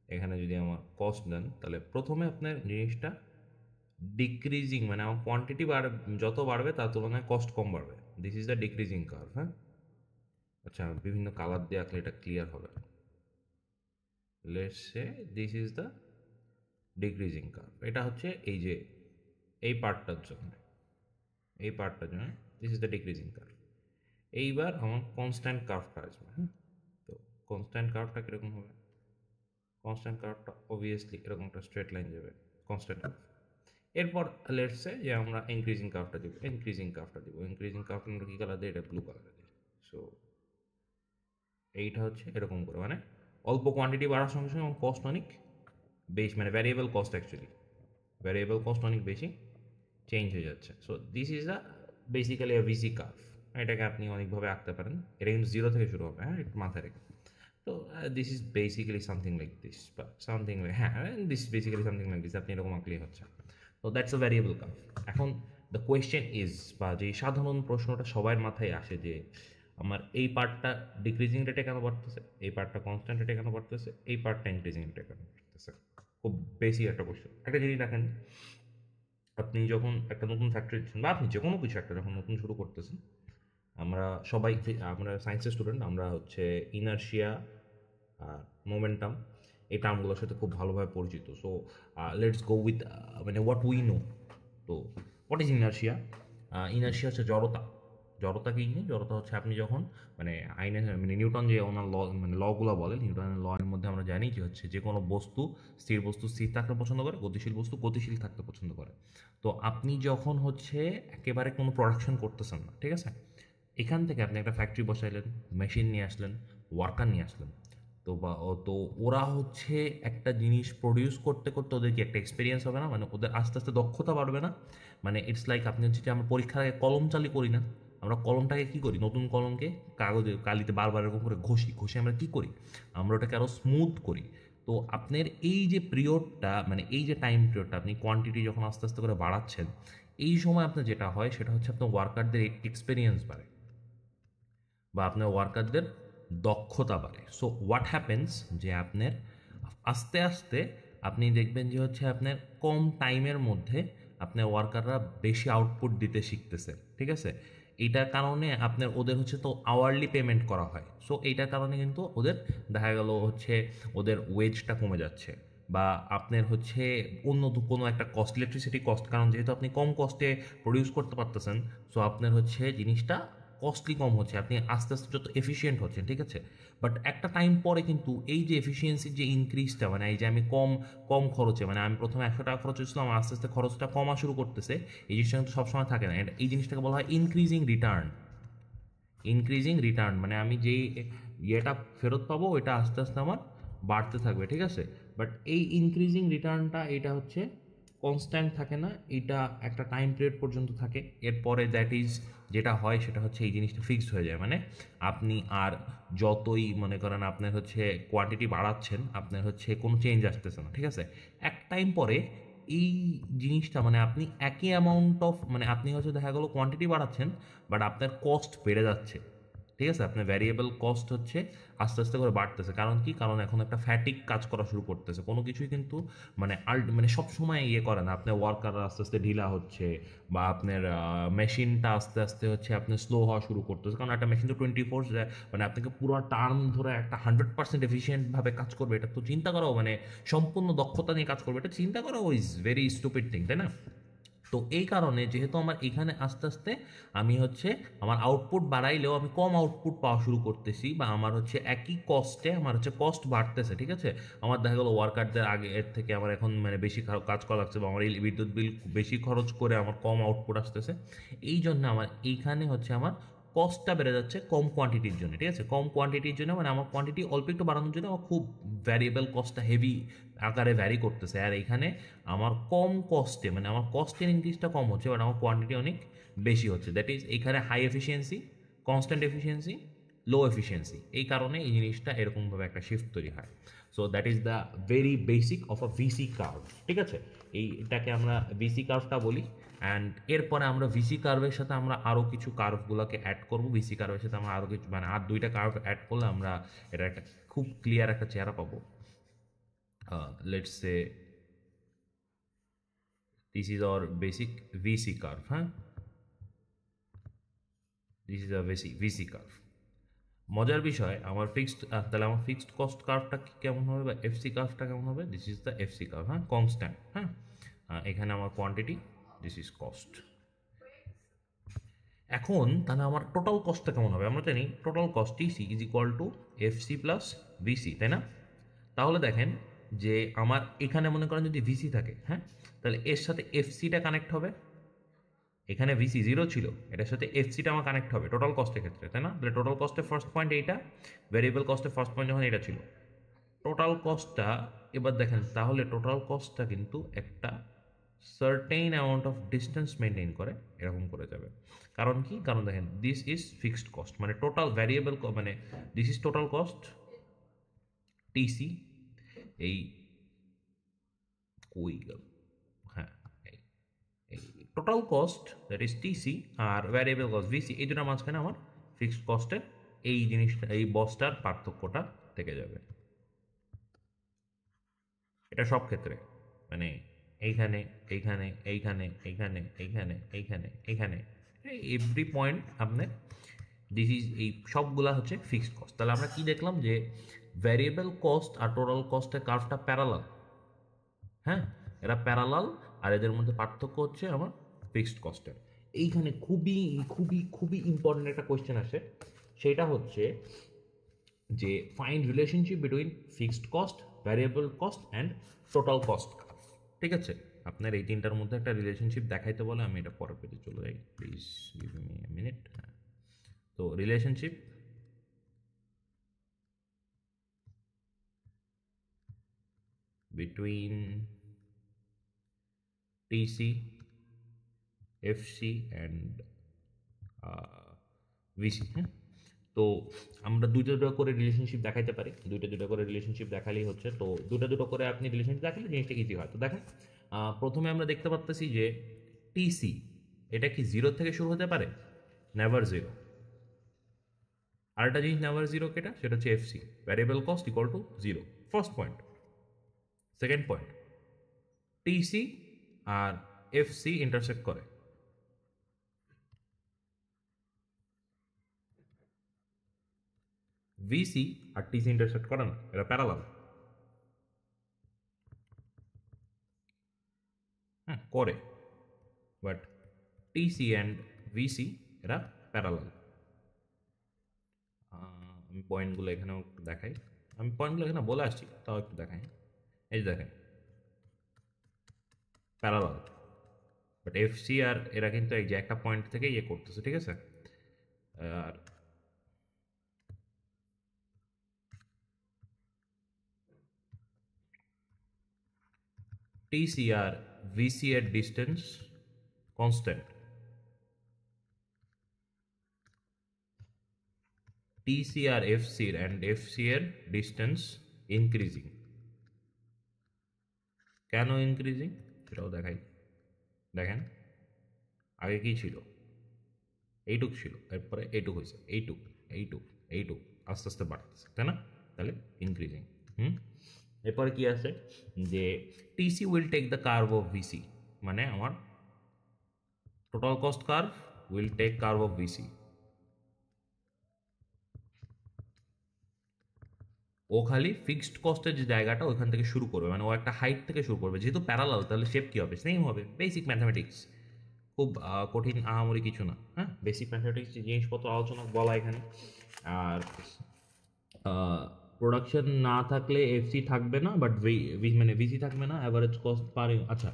এখানে যদি আমার কস্ট দেন, তাহলে প্রথমে আপনার জিনিসটা ডিক্রিজিং, মানে আমার কোয়ান্টিটি যত বাড়বে তার তুলনায় কস্ট কম বাড়বে। This is the decreasing curve, হ্যাঁ। আচ্ছা, বিভিন্ন কালার দিয়ে আঁকলে এটা ক্লিয়ার হবে। Let's say this is the decreasing curve. এটা হচ্ছে এই যে এই পার্টটার জন্য, এই পার্টটার জন্য this is the decreasing curve. এইবার আমার কনস্ট্যান্ট কার্ভটা আসবে, হ্যাঁ। তো কনস্ট্যান্ট কার্ভটা কীরকম হবে? কনস্ট্যান্ট কার্ভটা অবভিয়াসলি এরকম একটা স্ট্রেট লাইন যাবে, কনস্ট্যান্ট কার্ভ। এরপর লেটস সে যে আমরা ইনক্রিজিং কার্ভটা দিব, ইনক্রিজিং কার্ভটা দিব, ইনক্রিজিং কার্ভটা আমরা কী কালার দিই? এটা ব্লু কালার দিই। সো এইটা হচ্ছে এরকম করে, মানে অল্প কোয়ান্টিটি বাড়ার সঙ্গে সঙ্গে আমার কস্ট অনেক বেশি, মানে variable cost, actually variable cost অনেক বেশি চেঞ্জ হয়ে যাচ্ছে। So this is a basically a VC curve. এটাকে আপনি অনেকভাবে আঁকতে পারেন। এটা কিন্তু 0 থেকে শুরু হবে, হ্যাঁ, একটু মাথায় রেখে। তো this is basically something like this, বা সামথিং লাইক, হ্যাঁ, this is basically something like this. আপনি এরকম আঁকলেই হচ্ছে। তো দ্যাটস আ ভ্যারিয়েবল কার্ভ। এখন দ্য কোয়েশ্চেন ইজ, বা যে সাধারণ প্রশ্নটা সবার মাথায় আসে যে আমার এই পার্টটা ডিক্রিজিং রেটে কেন বাড়তেছে, এই পার্টটা কনস্ট্যান্ট রেটে কেন বাড়তেছে, এই পার্টটা ইনক্রিজিং রেটে কেন বাড়তেছে? খুব বেশি একটা কোয়েশ্চেন। একটা জিনিস দেখেন, আপনি যখন একটা নতুন ফ্যাক্টরি দিচ্ছেন, বা আপনি যে কোনো কিছু একটা যখন নতুন শুরু করতেছেন, আমরা সবাই, আমরা সায়েন্সের স্টুডেন্ট, আমরা হচ্ছে ইনার্শিয়া আর মোমেন্টাম এই টার্মগুলোর সাথে খুব ভালোভাবে পরিচিত। সো লেটস গো উইথ মানে হোয়াট উই নো। তো হোয়াট ইজ ইনার্শিয়া? ইনার্শিয়া হচ্ছে জড়তা। জড়তা কি জিনিস? জড়তা হচ্ছে আপনি যখন মানে আইনে, মানে নিউটন যে ওনার ল, মানে লগুলো বলে, নিউটনের ল এর মধ্যে আমরা জানি যে হচ্ছে যে কোনো বস্তু, স্থির বস্তু স্থির থাকতে পছন্দ করে, গতিশীল বস্তু গতিশীল থাকতে পছন্দ করে। তো আপনি যখন হচ্ছে একেবারে কোনো প্রোডাকশন করতেছেন না, ঠিক আছে, এখান থেকে আপনি একটা ফ্যাক্টরি বসাইলেন, মেশিন নিয়ে আসলেন, ওয়ার্কার নিয়ে আসলেন, তো ওরা হচ্ছে একটা জিনিস প্রডিউস করতে করতে ওদের কি একটা এক্সপিরিয়েন্স হবে না, মানে ওদের আস্তে আস্তে দক্ষতা বাড়বে না। মানে ইটস লাইক আপনি হচ্ছে যে আমরা পরীক্ষার আগে কলম চালু করি না, আমরা কলমটাকে কি করি, নতুন কলমকে কাগজে কালিতে বারবার এরকম করে ঘষি ঘষে আমরা কি করি, আমরা ওটাকে আরও স্মুথ করি। তো আপনার এই যে পিরিয়ডটা, মানে এই যে টাইম পিরিয়ডটা আপনি কোয়ান্টিটি যখন আস্তে আস্তে করে বাড়াচ্ছেন, এই সময় আপনার যেটা হয় সেটা হচ্ছে আপনার ওয়ার্কারদের এক্সপিরিয়েন্স বাড়ে বা আপনার ওয়ার্কারদের দক্ষতা বাড়ে। সো হোয়াট হ্যাপেন্স, যে আপনার আস্তে আস্তে আপনি দেখবেন যে হচ্ছে আপনার কম টাইমের মধ্যে আপনার ওয়ার্কাররা বেশি আউটপুট দিতে শিখতেছে, ঠিক আছে। এইটার কারণে আপনার ওদের হচ্ছে তো আওয়ারলি পেমেন্ট করা হয়, সো এইটার কারণে কিন্তু ওদের দেখা গেল হচ্ছে ওদের ওয়েজটা কমে যাচ্ছে। বা আপনার হচ্ছে অন্য কোনো একটা কস্ট, ইলেকট্রিসিটি কস্ট, কারণ যেহেতু আপনি কম কস্টে প্রডিউস করতে পারতেছেন, সো আপনার হচ্ছে জিনিসটা কস্টলি কম হচ্ছে, আপনি আস্তে আস্তে যত এফিসিয়েন্ট হচ্ছেন, ঠিক আছে। বাট একটা টাইম পরে কিন্তু এই যে এফিসিয়েন্সির যে ইনক্রিজটা, মানে এই যে আমি কম কম খরচে, মানে আমি প্রথমে 100 টাকা খরচ হচ্ছিলাম, আমার আস্তে আস্তে খরচটা কমা শুরু করতেছে, এই জিনিসটা কিন্তু সবসময় থাকে না। এই জিনিসটাকে বলা হয় ইনক্রিজিং রিটার্ন। ইনক্রিজিং রিটার্ন মানে আমি যেই ইয়েটা ফেরত পাবো ওইটা আস্তে আস্তে আমার বাড়তে থাকবে, ঠিক আছে। বাট এই ইনক্রিজিং রিটার্নটা এটা হচ্ছে কনস্ট্যান্ট থাকে না, এটা একটা টাইম পিরিয়ড পর্যন্ত থাকে। এরপরে দ্যাট ইজ যেটা হয় সেটা হচ্ছে এই জিনিসটা ফিক্সড হয়ে যায়, মানে আপনি আর যতই মনে করেন আপনার হচ্ছে কোয়ান্টিটি বাড়াচ্ছেন, আপনার হচ্ছে কোনো চেঞ্জ আসতেছে না, ঠিক আছে। এক টাইম পরে এই জিনিসটা মানে আপনি একই অ্যামাউন্ট অফ, মানে আপনি হচ্ছে দেখা গেলো কোয়ান্টিটি বাড়াচ্ছেন, বাট আপনার কস্ট বেড়ে যাচ্ছে, ঠিক আছে। আপনার ভ্যারিয়েবল কস্ট হচ্ছে আস্তে আস্তে করে বাড়তেছে। কারণ কি, কারণ এখন একটা ফ্যাটিক কাজ করা শুরু করতেছে, কোনো কিছুই কিন্তু মানে মানে সব সময় ইয়ে করে না, আপনার ওয়ার্কার আস্তে আস্তে ঢিলা হচ্ছে, বা আপনার মেশিনটা আস্তে আস্তে হচ্ছে আপনার স্লো হওয়া শুরু করতেছে। কারণ একটা মেশিন তো 24, মানে আপনাকে পুরো টার্ম ধরে একটা 100% এফিসিয়েন্টভাবে কাজ করবে, এটা তো চিন্তা করাও মানে সম্পূর্ণ দক্ষতা নিয়ে কাজ করবে, এটা চিন্তা করাও ইজ ভেরি স্টুপিড থিং, তাই না। তো এই কারণে যেহেতু আমার এখানে আস্তে আস্তে আমি হচ্ছে আমার আউটপুট বাড়াইলেও আমি কম আউটপুট পাওয়া শুরু করতেছি, বা আমার হচ্ছে একই কস্টে আমার হচ্ছে কস্ট বাড়তেছে, ঠিক আছে। আমার দেখা গেলো ওয়ার্কারদের আগে এর থেকে আমার এখন মানে বেশি কাজ করা লাগছে, বা আমার এই বিদ্যুৎ বিল বেশি খরচ করে আমার কম আউটপুট আসতেছে। এই জন্য আমার এইখানে হচ্ছে আমার কস্টটা বেড়ে যাচ্ছে কম কোয়ান্টিটির জন্য, ঠিক আছে। কম কোয়ান্টিটির জন্য মানে আমার কোয়ান্টিটি অল্প একটু বাড়ানোর জন্য আমার খুব ভ্যারিয়েবল কস্টটা হেভি আকারে ভ্যারি করতেছে। আর এখানে আমার কম কস্টে, মানে আমার কস্টের ইনক্রিজটা কম হচ্ছে, বাট আমার কোয়ান্টিটি অনেক বেশি হচ্ছে। দ্যাট ইজ এখানে হাই এফিসিয়েন্সি, কনস্ট্যান্ট এফিসিয়েন্সি, লো এফিসিয়েন্সি, এই কারণে এই জিনিসটা এরকমভাবে একটা শিফট তৈরি হয়। So that is the very basic of a VC curve, ঠিক আছে। এইটাকে আমরা ভিসি কার্ভটা বলি। অ্যান্ড এরপরে আমরা ভিসি কার্ভের সাথে আমরা আরও কিছু কার্ভগুলোকে অ্যাড করবো, ভিসি কার্ভের সাথে আমরা আরও কিছু মানে আর দুইটা কার্ভ অ্যাড করলে আমরা এটা একটা খুব ক্লিয়ার একটা চেহারা পাবো। Let's say this is our basic VC curve, হ্যাঁ, this is a VC curve। মজার বিষয় আমার ফিক্সড, তাহলে আমার ফিক্সড কস্ট কার্ভটা কেমন হবে বা এফসি কার্ভটা কেমন হবে, this is the FC curve, হ্যাঁ, কনস্ট্যান্ট, হ্যাঁ। এখানে আমার কোয়ান্টিটি, দিস ইজ কস্ট। এখন তাহলে আমার টোটাল কস্টটা কেমন হবে, আমরা জানি total cost TC is equal to FC plus VC, তাই না। তাহলে দেখেন যে আমার এখানে মনে করেন যদি ভিসি থাকে, হ্যাঁ, তাহলে এর সাথে এফসিটা কানেক্ট হবে। এখানে ভিসি জিরো ছিল, এটার সাথে এফসিটা আমার কানেক্ট হবে টোটাল কস্টের ক্ষেত্রে, তাই না। তাহলে টোটাল কস্টের ফার্স্ট পয়েন্ট এইটা, ভেরিয়েবল কস্টের ফার্স্ট পয়েন্ট যখন এটা ছিল, টোটাল কস্টটা এবার দেখেন, তাহলে টোটাল কস্টটা কিন্তু একটা certain amount of distance maintain করে এরকম করে যাবে। কারণ কি, কারণ দেখেন দিস ইজ ফিক্সড কস্ট, মানে টোটাল ভ্যারিয়েবল মানে this is total cost TC, এই কই গেল, হ্যাঁ, এই total cost that is TC আর ভ্যারিয়েবল কস্ট ভিসি, এই দুটার মাঝখানে আমার ফিক্সড কস্টের এই জিনিসটা, এই বসটার পার্থক্যটা থেকে যাবে। এটা সব ক্ষেত্রে মানে এইখানে এইখানে এইখানে এইখানে এইখানে এইখানে এইখানে এভরি পয়েন্ট আপনার দিস ইজ, এই সবগুলা হচ্ছে ফিক্সড কস্ট। তাহলে আমরা কি দেখলাম যে ভ্যারিয়েবল কস্ট আর টোটাল কস্টের কার্ভটা প্যারালাল, হ্যাঁ, এরা প্যারালাল, আর এদের মধ্যে পার্থক্য হচ্ছে আমার ফিক্সড কস্টের। এইখানে খুবই খুবই খুবই ইম্পর্টেন্ট একটা কোয়েশ্চেন আসে, সেটা হচ্ছে যে find relationship between fixed cost, variable cost and total cost curve, ঠিক আছে। আপনার এই তিনটার মধ্যে একটা রিলেশনশিপ দেখাইতে বলে আমি এটা পরের পেজে চলে যাই, please give me a minute. তো relationship between TC, FC and VC। হ্যাঁ, তো আমরা দুটো করে রিলেশনশিপ দেখাইতে পারি, দুটো করে রিলেশনশিপ দেখালেই হচ্ছে। তো দুটো করে আপনি রিলেশনশিপ দেখালে জিনিসটা ইজি হয়। তো দেখেন, প্রথমে আমরা দেখতে পাচ্ছি যে টিসি এটা কি জিরো থেকে শুরু হতে পারে? Never zero. আরেকটা জিনিস নেভার জিরো কেটা, সেটা হচ্ছে FC, variable cost equal to zero. First point. Second point, TC আর এফসি ইন্টারসেক্ট করে। ভিসি আর টিসি ইন্টারসেক্ট করে না, এরা প্যারালাল। হ্যাঁ, করে, বাট টিসি অ্যান্ড ভিসি এরা প্যারালাল। আমি পয়েন্টগুলো এখানেও একটু দেখাই, আমি পয়েন্টগুলো এখানে বলে আসছি, তাও একটু দেখাই। এই যে দেখেন, প্যারালাল, বাট এফসি আর এরা কিন্তু এই যে একটা পয়েন্ট থেকে ইয়ে করতেছে, ঠিক আছে? আর টিসি আর ভিসি এর ডিস্টেন্স কনস্ট্যান্ট। টিসি আর এফসি অ্যান্ড এফসি এর ডিস্টেন্স ইনক্রিজিং। কেন ইনক্রিজিং সেটাও দেখাই। দেখেন, আগে কি ছিল? এইটুক ছিল, এরপরে এইটুক হয়েছে, এইটুক, এইটুক, এইটুক, আস্তে আস্তে বাড়তেছে, তাই না? তাহলে ইনক্রিজিং। এরপরে কি আছে যে TC will take the curve of VC, মানে আমার total cost curve will take curve of VC. ও খালি ফিক্সড কস্টের যে জায়গাটা ওইখান থেকে শুরু করবে, মানে ও একটা হাইট থেকে শুরু করবে। যেহেতু প্যারালাল, তাহলে শেপ কী হবে? সেম হবে। বেসিক ম্যাথামেটিক্স, খুব কঠিন আহামরি কিছু না। হ্যাঁ, বেসিক ম্যাথামেটিক্স জিনিসপত্র আলোচনা বলা এখানে। আর প্রোডাকশন না থাকলে এফসি থাকবে না, বাট মানে ভিসি থাকবে না, অ্যাভারেজ কস্ট পার। আচ্ছা,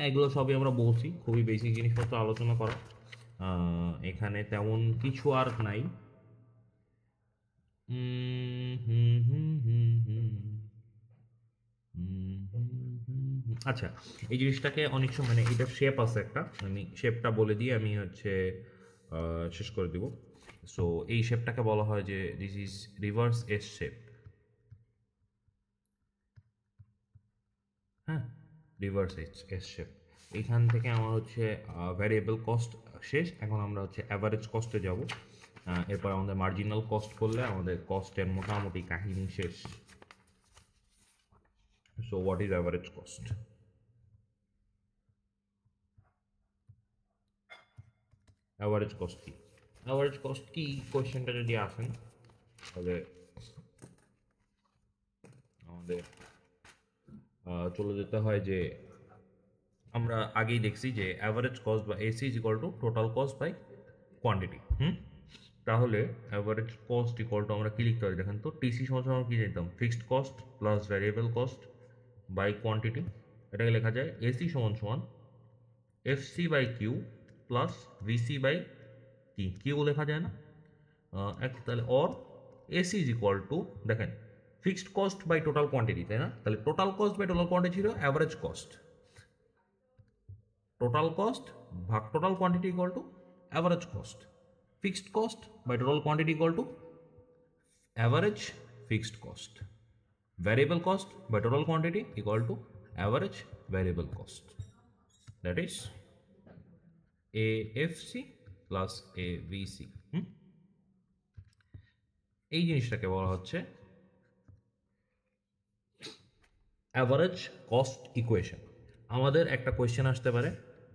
এগুলো সবই আমরা বলছি, খুবই বেসিক জিনিসপত্র আলোচনা করা। এখানে তেমন কিছু আর নাই। আচ্ছা, এই জিনিসটাকে অনেক সময়, মানে এটা শেপ আছে একটা, আমি শেপটা বলে দিয়ে আমি হচ্ছে শেষ করে দিব। সো এই শেপটাকে বলা হয় যে this is reverse S shape. হ্যাঁ, রিভার্স এস শেপ। এইখান থেকে আমার হচ্ছে ভ্যারিয়েবল কস্ট শেষ। এখন আমরা হচ্ছে অ্যাভারেজ কস্টে যাব। এরপর আমাদের মার্জিনাল কস্ট করলে আমাদের কস্টের মোটামুটি কাহিনী শেষ। So what is average cost? Average cost কি? অ্যাভারেজ কস্ট কি কোয়েশ্চেনটা যদি আসেন, তাহলে আমাদের চলে যেতে হয় যে আমরা আগেই দেখছি যে অ্যাভারেজ কস্ট বা AC is equal to total cost by quantity. তাহলে অ্যাভারেজ কস্ট ইকুয়াল টু আমরা কি লিখতে পারি দেখেন তো? টিসি সমান আমরা কি জানতাম? Fixed cost plus variable cost by quantity. এটাকে লেখা যায় এসি সমান সমান FC by Q plus VC by কি, কিউ লেখা যায় না? তাহলে or AC is equal to, দেখেন, fixed cost by total quantity, তাই না? তাহলে total cost by total quantity ছিল অ্যাভারেজ কস্ট। টোটাল কস্ট ভাগ total quantity equal to average cost. Fixed cost by total quantity equal to average fixed cost. Variable cost by total quantity equal to average variable cost. That is AFC plus AVC. এই জিনিসটাকে বলা হচ্ছে অ্যাভারেজ কস্ট ইকুয়েশন। আমাদের একটা কোয়েশ্চেন আসতে পারে,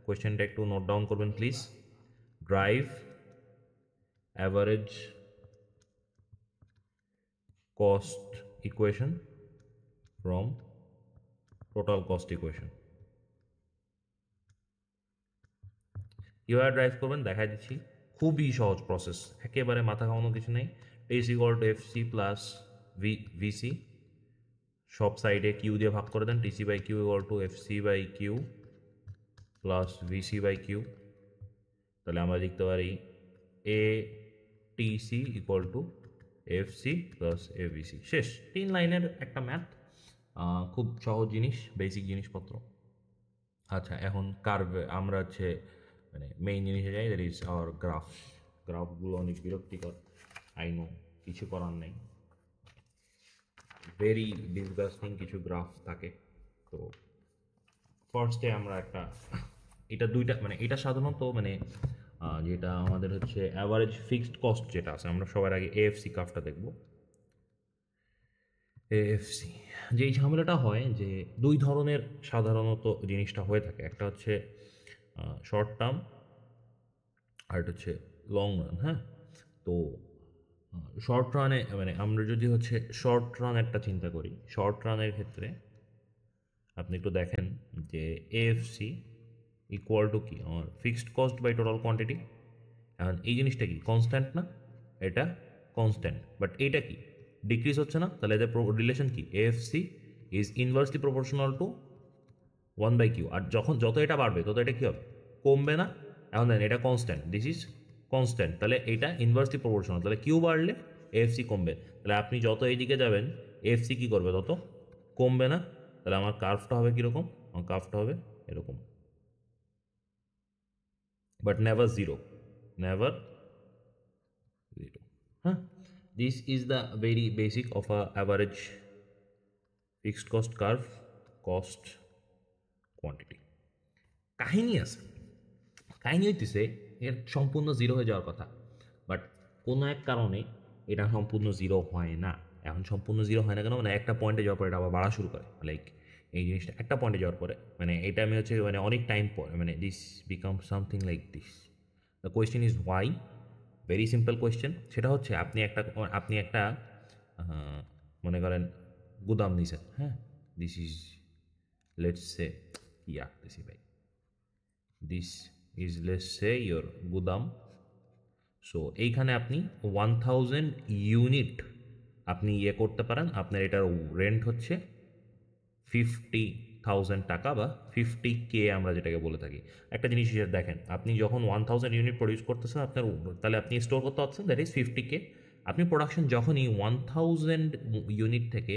কোয়েশ্চেনটা একটু নোট ডাউন করবেন please. Drive average cost equation from total cost equation. কীভাবে ড্রাইভ করবেন দেখাই দিচ্ছি, খুবই সহজ প্রসেস, একেবারে মাথা খাওয়ানো কিছু নেই। S equal to FC plus VC, সব সাইডে কিউ দিয়ে ভাগ করে দেন। TC by Q equal to FC by Q plus VC by Q. তাহলে আমরা লিখতে পারি A TC equal to FC plus AVC. শেষ, 3 লাইনের একটা ম্যাথ। খুব সহজ জিনিস, বেসিক জিনিসপত্র। আচ্ছা, এখন কার্ভে আমরা হচ্ছে মানে মেইন জিনিসে যাই, দ্যাট ইজ আওয়ার গ্রাফ। গ্রাফগুলো অনেক বিরক্তিকর, আই নো, কিছু করার নেই, ভেরি ডিসগাস্টিং কিছু গ্রাফ থাকে। তো ফার্স্টে আমরা একটা, এটা দুইটা মানে এটা সাধারণত মানে যেটা আমাদের হচ্ছে অ্যাভারেজ ফিক্সড কস্ট যেটা আছে, আমরা সবার আগে এএফসি কার্ভটা দেখব। এএফসি, যেই ঝামেলাটা হয় যে দুই ধরনের সাধারণত জিনিসটা হয়ে থাকে, একটা হচ্ছে শর্ট টার্ম আর এটা হচ্ছে লং রান। হ্যাঁ, তো শর্ট রানে মানে আমরা যদি হচ্ছে শর্ট রান একটা চিন্তা করি, শর্ট রানের ক্ষেত্রে আপনি একটু দেখেন যে এএফসি ইকুয়াল টু কি আমার fixed cost by total quantity. এখন এই জিনিসটা কি কনস্ট্যান্ট না? এটা কনস্ট্যান্ট, বাট এইটা কি ডিক্রিজ হচ্ছে না? তাহলে এদের রিলেশন কি? AFC is inversely proportional to 1/Q। আর যখন যত এটা বাড়বে তত এটা কী হবে? কমবে না? এখন দেন এটা কনস্ট্যান্ট, দিস ইজ কনস্ট্যান্ট, তাহলে এটা ইনভার্সলি প্রপোর্শনাল, তাহলে কিউ বাড়লে এএফসি কমবে। তাহলে আপনি যত এইদিকে যাবেন এএফসি কী করবে? তত কমবে না? তাহলে আমার কার্ভটা হবে কীরকম? আমার কার্ভটা হবে এরকম, but never zero, never zero. হ্যাঁ, this is the very basic of a average fixed cost curve, cost quantity. কাহিনী আছে, কাহিনী হইতেছে এর সম্পূর্ণ জিরো হয়ে যাওয়ার কথা, বাট কোনো এক কারণে এটা সম্পূর্ণ জিরো হয় না। এখন সম্পূর্ণ জিরো হয় না কেন? মানে একটা পয়েন্টে যাওয়ার পরে এটা আবার বাড়া শুরু করে, লাইক এই জিনিসটা একটা পয়েন্টে যাওয়ার পরে মানে এটা আমি হচ্ছে মানে অনেক টাইম পরে মানে this become something like this. The question is Y, very simple question. সেটা হচ্ছে আপনি একটা মনে করেন গুদাম নিছেন। হ্যাঁ, দিস ইজ লেটস সে কি আঁকতেছি ভাই, this is let's say your গুদাম। সো এইখানে আপনি 1000 ইউনিট আপনি ইয়ে করতে পারেন, আপনার এটার রেন্ট হচ্ছে 50,000 টাকা বা 50K আমরা যেটাকে বলে থাকি। একটা জিনিস হিসেবে দেখেন, আপনি যখন 1000 ইউনিট প্রডিউস করতেছেন আপনার, তাহলে আপনি স্টোর করতে পারছেন, দ্যাট ইজ 50K। আপনি প্রোডাকশন যখনই 1000 ইউনিট থেকে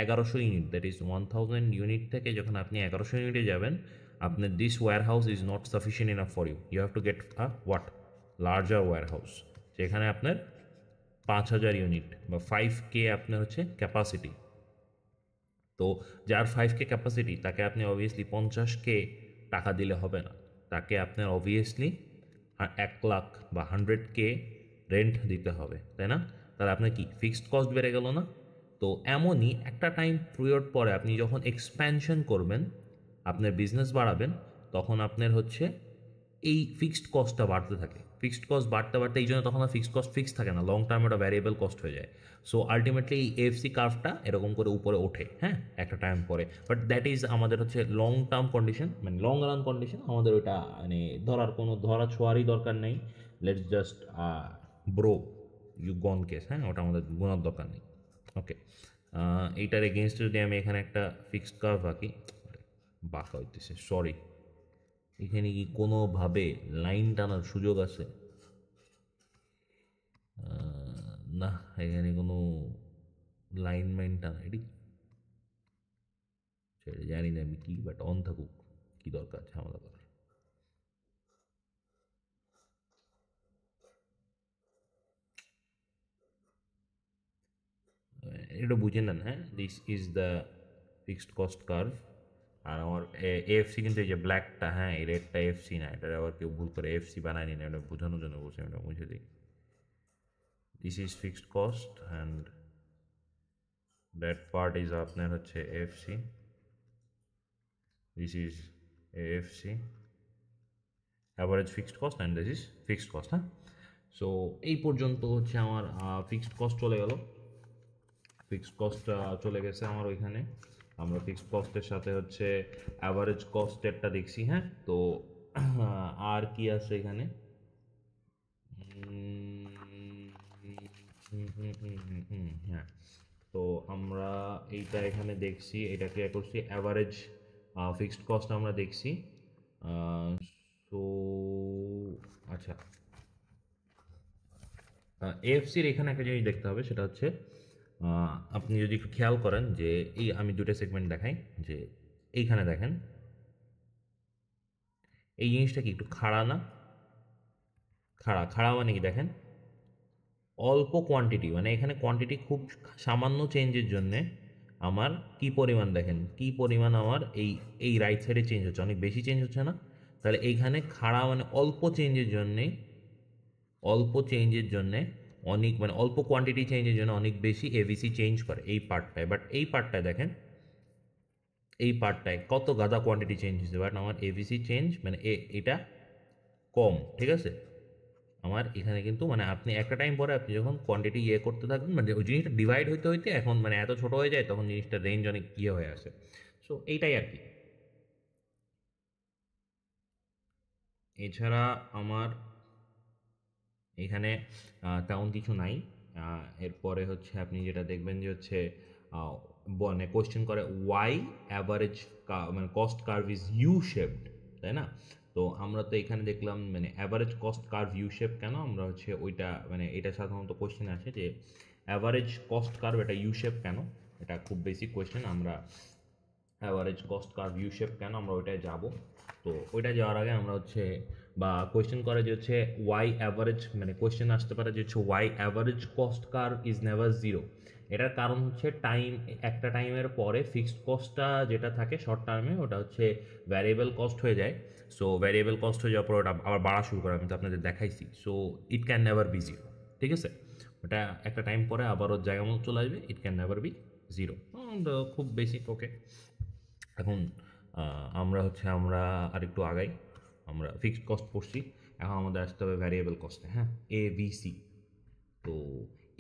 1100 ইউনিট, দ্যাট ইজ 1000 ইউনিট থেকে যখন আপনি 1100 ইউনিটে যাবেন, আপনার this warehouse is not sufficient enough for you, you have to get a what larger warehouse, যেখানে আপনার 5000 ইউনিট বা 5K আপনার হচ্ছে ক্যাপাসিটি। তো যার 5K ক্যাপাসিটি তাকে আপনি অবভিয়াসলি 50K টাকা দিলে হবে না, তাকে আপনার অবভিয়াসলি 1 লাখ বা 100K রেন্ট দিতে হবে, তাই না? তাহলে আপনার কি ফিক্সড কস্ট বেড়ে গেল না? তো এমনই একটা টাইম পিরিয়ড পরে আপনি যখন এক্সপ্যানশন করবেন, আপনার বিজনেস বাড়াবেন, তখন আপনার হচ্ছে এই ফিক্সড কস্টটা বাড়তে থাকে। ফিক্সড কস্ট বাড়তে বাড়তে এই জন্য তখন আর ফিক্সড কস্ট ফিক্স থাকে না, লং টার্মে ওটা ভ্যারিয়েবল কস্ট হয়ে যায়। সো আলটিমেটলি এই এফসি কার্ভটা এরকম করে উপরে ওঠে, হ্যাঁ, একটা টাইম পরে। বাট দ্যাট ইজ আমাদের হচ্ছে লং টার্ম কন্ডিশন, মানে লং রান কন্ডিশন। আমাদের ওটা মানে ধরা ছোঁয়ারই দরকার নেই, let's just bro you gone case. হ্যাঁ, ওটা আমাদের গোনার দরকার নেই। ওকে, এইটার এগেনস্টে যদি আমি এখানে একটা ফিক্সড কার্ভ আঁকি, বাঁকা হইতেছে সরি, এখানে কি কোনোভাবে লাইন টানার সুযোগ আছে? না, এখানে কোনো লাইন মাইন টানা এটি সেটা জানি না আমি কি, বাট অন থাকুক, কি দরকার ঝামেলা করার। এটা বুঝে নেন। হ্যাঁ, this is the fixed cost curve. আর আমার এএফসি কিন্তু এই যে ব্ল্যাকটা, হ্যাঁ এই রেডটা এফসি না, এটা আবার কেউ ভুল করে এফসি বানায়নি না, এটা বোঝানোর জন্য বলছি, এটা বুঝে দিই। This is fixed cost and that part is আপনার হচ্ছে FC, this is AFC average fixed cost and this is fixed cost. হ্যাঁ, সো এই পর্যন্ত হচ্ছে আমার ফিক্সড কস্ট চলে গেল। ফিক্সড কস্ট চলে গেছে আমার ওইখানে। আমরা ফিক্সড কস্টের সাথে হচ্ছে অ্যাভারেজ কস্টেরটা দেখছি। হ্যাঁ, তো আর কি আছে এখানে? হ্যাঁ, তো আমরা এইটা এখানে দেখছি, এটা ক্লিয়ার করছি, অ্যাভারেজ ফিক্সড কস্ট আমরা দেখছি। সো আচ্ছা, এএফসির এখানে একটা জিনিস দেখতে হবে, সেটা হচ্ছে আপনি যদি একটু খেয়াল করেন যে এই আমি দুটো সেগমেন্ট দেখাই, যে এইখানে দেখেন এই জিনিসটা কি একটু খাড়া না? খাড়া খাড়া মানে কি দেখেন, অল্প কোয়ান্টিটি, মানে এখানে কোয়ান্টিটি খুব সামান্য চেঞ্জের জন্যে আমার কি পরিমাণ দেখেন, কি পরিমাণ আমার এই এই রাইট সাইডে চেঞ্জ হচ্ছে, অনেক বেশি চেঞ্জ হচ্ছে না? তাহলে এইখানে খাড়া মানে অল্প চেঞ্জের জন্যে, অল্প চেঞ্জের জন্যে অনেক, মানে অল্প কোয়ান্টিটি চেঞ্জের জন্য অনেক বেশি এভিসি চেঞ্জ করে এই পার্টটায়। বাট এই পার্টটায় দেখেন, এই পার্টটায় কত গাদা কোয়ান্টিটি চেঞ্জ হয়েছে, বাট আমার এভিসি চেঞ্জ মানে এটা কম। ঠিক আছে, আমার এখানে কিন্তু মানে আপনি একটা টাইম পরে আপনি যখন কোয়ান্টিটি ইয়ে করতে থাকবেন, মানে ওই জিনিসটা ডিভাইড হইতে হইতে এখন মানে এত ছোট হয়ে যায়, তখন জিনিসটা রেঞ্জ অনেক ইয়ে হয়ে আসে। সো এইটাই আর কি। এছাড়া আমার এখানে তেমন কিছু নাই। এরপরে হচ্ছে আপনি যেটা দেখবেন যে হচ্ছে মানে কোয়েশ্চেন করে ওয়াই অ্যাভারেজ, মানে cost curve is U shaped, তাই না? তো আমরা তো এখানে দেখলাম মানে average cost curve U shape কেন, আমরা হচ্ছে ওইটা মানে এটা সাধারণত কোয়েশ্চেন আসে যে অ্যাভারেজ কস্ট কার্ভ এটা ইউ শেপ কেন। এটা খুব বেসিক কোয়েশ্চেন। আমরা average cost curve U shape কেন, আমরা ওইটায় যাব। তো ওইটা যাওয়ার আগে আমরা হচ্ছে, বা কোয়েশ্চেন করে যে হচ্ছে ওয়াই অ্যাভারেজ, মানে কোয়েশ্চেন আসতে পারে যে হচ্ছে why average cost curve is never zero. এটার কারণ হচ্ছে টাইম, একটা টাইমের পরে ফিক্সড কস্টটা যেটা থাকে শর্ট টার্মে ওটা হচ্ছে ভ্যারিয়েবল কস্ট হয়ে যায়। সো ভ্যারিয়েবল কস্ট হয়ে যাওয়ার পর ওটা আবার বাড়া শুরু করে, আমি তো আপনাদের দেখাইছি। So it can never be zero. ঠিক আছে, ওটা একটা টাইম পরে আবার ওর জায়গা মতো চলে আসবে, it can never be zero. খুব বেসিক। ওকে, এখন আমরা আরেকটু আগাই। আমরা ফিক্সড কস্ট পড়ছি, এখন আমাদের আসতে হবে ভ্যারিয়েবল কস্টে। হ্যাঁ, এভিসি। তো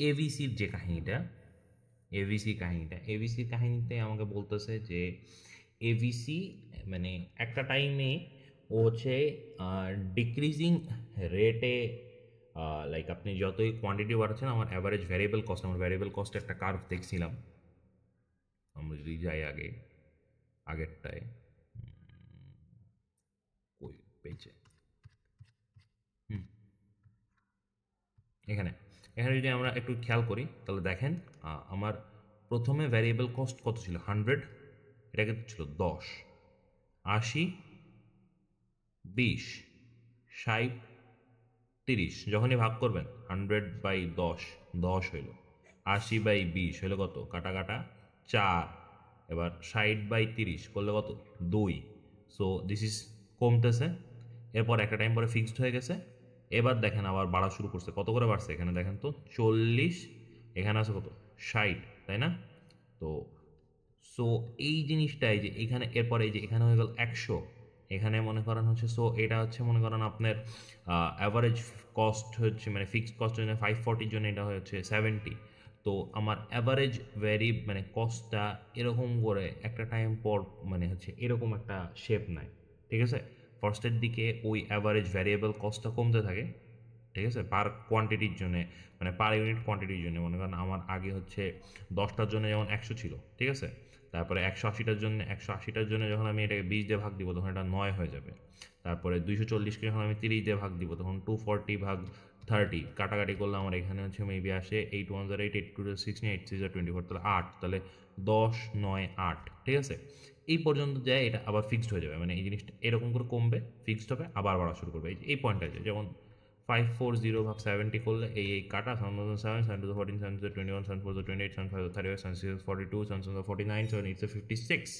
এভিসির যে কাহিনীটা, এভিসির কাহিনীতে আমাকে বলতেছে যে এভিসি মানে একটা টাইমে ও হচ্ছে ডিক্রিজিং রেটে, লাইক আপনি যতই কোয়ান্টিটি বাড়াচ্ছেন, আমার অ্যাভারেজ ভ্যারিয়েবল কস্ট, আমার ভ্যারিয়েবল কস্টে একটা কার্ভ দেখছিলাম। আমরা যদি যাই আগেরটায়, ওই পেজে, হুম, এখানে এখানে যদি আমরা একটু খেয়াল করি তাহলে দেখেন আমার প্রথমে ভ্যারিয়েবল কস্ট কত ছিল, 100। এটা কিন্তু ছিল 10, 80, 20, 60, 30। যখনই ভাগ করবেন 100/10, 10 হইল। 80/20 হইলো কত, কাটা কাটা 4। এবার 60/30 করলে কত, 2। সো দিস ইজ কমতেছে। এরপর একটা টাইম পরে ফিক্সড হয়ে গেছে। এবার দেখেন আবার বাড়া শুরু করছে, কত করে বাড়ছে এখানে দেখেন তো, 40। এখানে আছে কত, 60, তাই না? তো সো এই জিনিসটাই যে এখানে, এরপরে এই যে এখানে হয়ে গেল 100, এখানে মনে করেন হচ্ছে, সো এটা হচ্ছে মনে করেন আপনার অ্যাভারেজ কস্ট হচ্ছে মানে ফিক্সড কস্ট জন্য 540 জন্য এটা হচ্ছে 70। তো আমার অ্যাভারেজ মানে কস্টটা এরকম করে একটা টাইম পর মানে হচ্ছে এরকম একটা শেপ নেয়। ঠিক আছে, ফার্স্টের দিকে ওই অ্যাভারেজ ভ্যারিয়েবল কস্টটা কমতে থাকে। ঠিক আছে, পার কোয়ান্টিটির জন্য, মানে পার ইউনিট কোয়ান্টিটির জন্য। মনে করেন আমার আগে হচ্ছে 10টার জন্য যেমন 100 ছিল, ঠিক আছে, তারপরে 180টার জন্য যখন আমি এটাকে 20 দিয়ে ভাগ দিব তখন এটা 9 হয়ে যাবে। তারপরে 240কে যখন আমি 30 দিয়ে ভাগ দিব তখন 240/30 কাটাকাটি করলে আমার এখানে হচ্ছে মেবি আসে 8 1 8, 8 2 16, 8 6 24, তাহলে 8, তাহলে 10 9 8। ঠিক আছে, এই পর্যন্ত যায়, এটা আবার ফিক্সড হয়ে যাবে, মানে এই জিনিসটা এরকম করে কমবে, ফিক্সড হবে, আবার বাড়া শুরু করবে। এই পয়েন্টটা যেমন 540/70 করলে এই কাটা 7 7 7 7 14 7 21 7 28 7 42 7 49 7 8 56,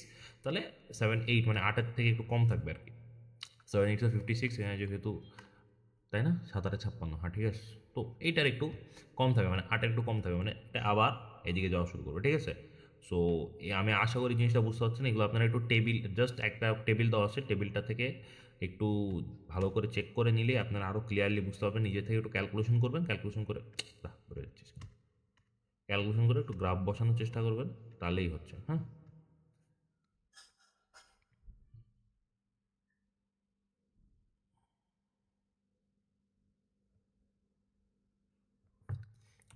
তাহলে 7 8 মানে 8-এর থেকে একটু কম থাকবে আর কি। 7 8 56 এখানে যেহেতু, তাই না, 7 8 56, হ্যাঁ ঠিক আছে। তো এইটার একটু কম থাকবে, মানে 8-এর একটু কম থাকবে, মানে এটা আবার এদিকে যাওয়া শুরু করবে। ঠিক আছে, সো আমি আশা করি জিনিসটা বুঝতে পারছেন। এগুলো আপনারা একটু টেবিল, জাস্ট একটা টেবিল দেওয়া আছে, টেবিলটা থেকে একটু ভালো করে চেক করে নিলে আপনারা আরও ক্লিয়ারলি বুঝতে পারবেন। নিজে থেকে একটু ক্যালকুলেশন করবেন, ক্যালকুলেশন করে ধরে যাচ্ছিস, ক্যালকুলেশন করে একটু গ্রাফ বসানোর চেষ্টা করবেন, তাহলেই হচ্ছে। হ্যাঁ,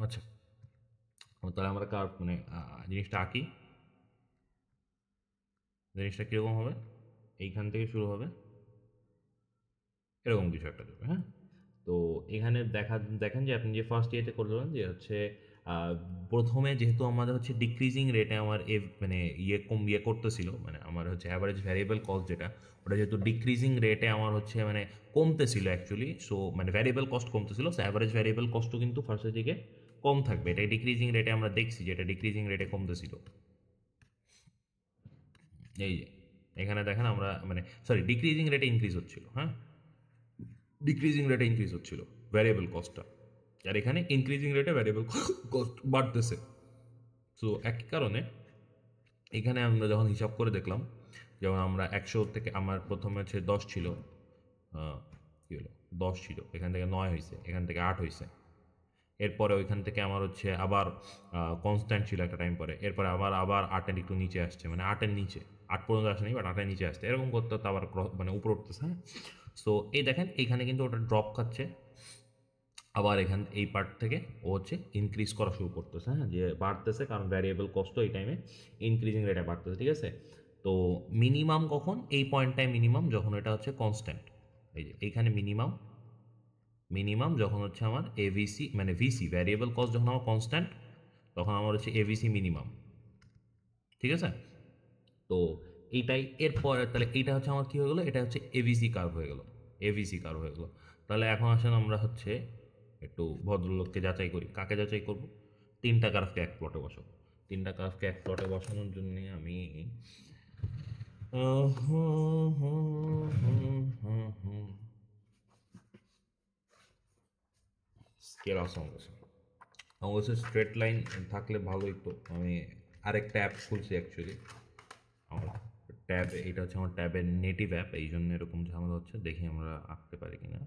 আচ্ছা, তাহলে আমরা মানে জিনিসটা আঁকি। জিনিসটা কীরকম হবে, এইখান থেকে শুরু হবে, এরকম কিছু একটা দেবে। হ্যাঁ, তো এখানে দেখেন যে আপনি যে ফার্স্ট ইয়েতে করলেন যে হচ্ছে প্রথমে যেহেতু আমাদের হচ্ছে ডিক্রিজিং রেটে আমার মানে ইয়ে করতেছিল, মানে আমার হচ্ছে অ্যাভারেজ ভ্যারিয়েবল কস্ট যেটা, ওটা যেহেতু ডিক্রিজিং রেটে আমার হচ্ছে মানে কমতেছিল অ্যাকচুয়ালি, সো মানে ভ্যারিয়েবল কস্ট কমতেছিল, সো অ্যাভারেজ ভ্যারিয়েবল কস্টও কিন্তু ফার্স্টের দিকে কম থাকবে। এটা ডিক্রিজিং রেটে আমরা দেখছি যেটা ডিক্রিজিং রেটে কমতেছিল। এই যে এখানে দেখেন আমরা মানে সরি ডিক্রিজিং রেটে ইনক্রিজ হচ্ছিল, হ্যাঁ, ডিক্রিজিং রেটে ইনক্রিজ হচ্ছিল ভ্যারিয়েবল কস্টটা, আর এখানে ইনক্রিজিং রেটে ভ্যারিয়েবল কস্ট বাড়তেছে। সো একই কারণে এখানে আমরা যখন হিসাব করে দেখলাম, যেমন আমরা 100 থেকে আমার প্রথমে হচ্ছে 10 ছিল, কী হলো 10 ছিল, এখান থেকে 9 হয়েছে, এখান থেকে 8 হয়েছে, এরপরে ওইখান থেকে আমার হচ্ছে আবার কনস্ট্যান্ট ছিল একটা টাইম পরে, এরপরে আবার আবার 8-এর একটু নিচে আসছে, মানে 8-এর নিচে, 8 পর্যন্ত আসেনি বাট 8-এর নিচে আসছে, এরকম করতে করতে আবার মানে উপরে উঠতেছে, হ্যাঁ। সো এই দেখেন এইখানে কিন্তু ওটা ড্রপ খাচ্ছে, আবার এখান এই পার্ট থেকে ও হচ্ছে ইনক্রিজ করা শুরু করতেছে, হ্যাঁ, যে বাড়তেছে, কারণ ভ্যারিয়েবল কস্ট এই টাইমে ইনক্রিজিং রেটে বাড়তেছে, ঠিক আছে। তো মিনিমাম কখন, এই পয়েন্টটায় মিনিমাম যখন এটা হচ্ছে কনস্ট্যান্ট, এই যে এইখানে মিনিমাম, মিনিমাম যখন হচ্ছে আমার এভিসি মানে ভিসি ভ্যারিয়েবল কস্ট যখন আমার কনস্ট্যান্ট, তখন আমার হচ্ছে এভিসি মিনিমাম, ঠিক আছে। তো এইটাই এরপর তাহলে এইটা হচ্ছে আমার কী হয়ে গেলো, এটা হচ্ছে এভিসি কার্ভ হয়ে গেলো, এভিসি কার্ভ হয়ে গেলো। তাহলে এখন আসেন আমরা হচ্ছে একটু ভদ্রলোককে যাচাই করি, কাকে যাচাই করব, তিনটা কার্ভকে এক প্লটে বসাবো। তিনটা কার্ভকে এক প্লটে বসানোর জন্য আমি স্কেল আছে অবশ্যই স্ট্রেট লাইন থাকলে ভালোই। তো আমি আরেকটা অ্যাপ খুলছি অ্যাকচুয়ালি, আমার ট্যাব, এটা হচ্ছে আমার ট্যাবের নেটিভ অ্যাপ, এই জন্য এরকম ঝামেলা হচ্ছে, দেখি আমরা আঁকতে পারি কিনা।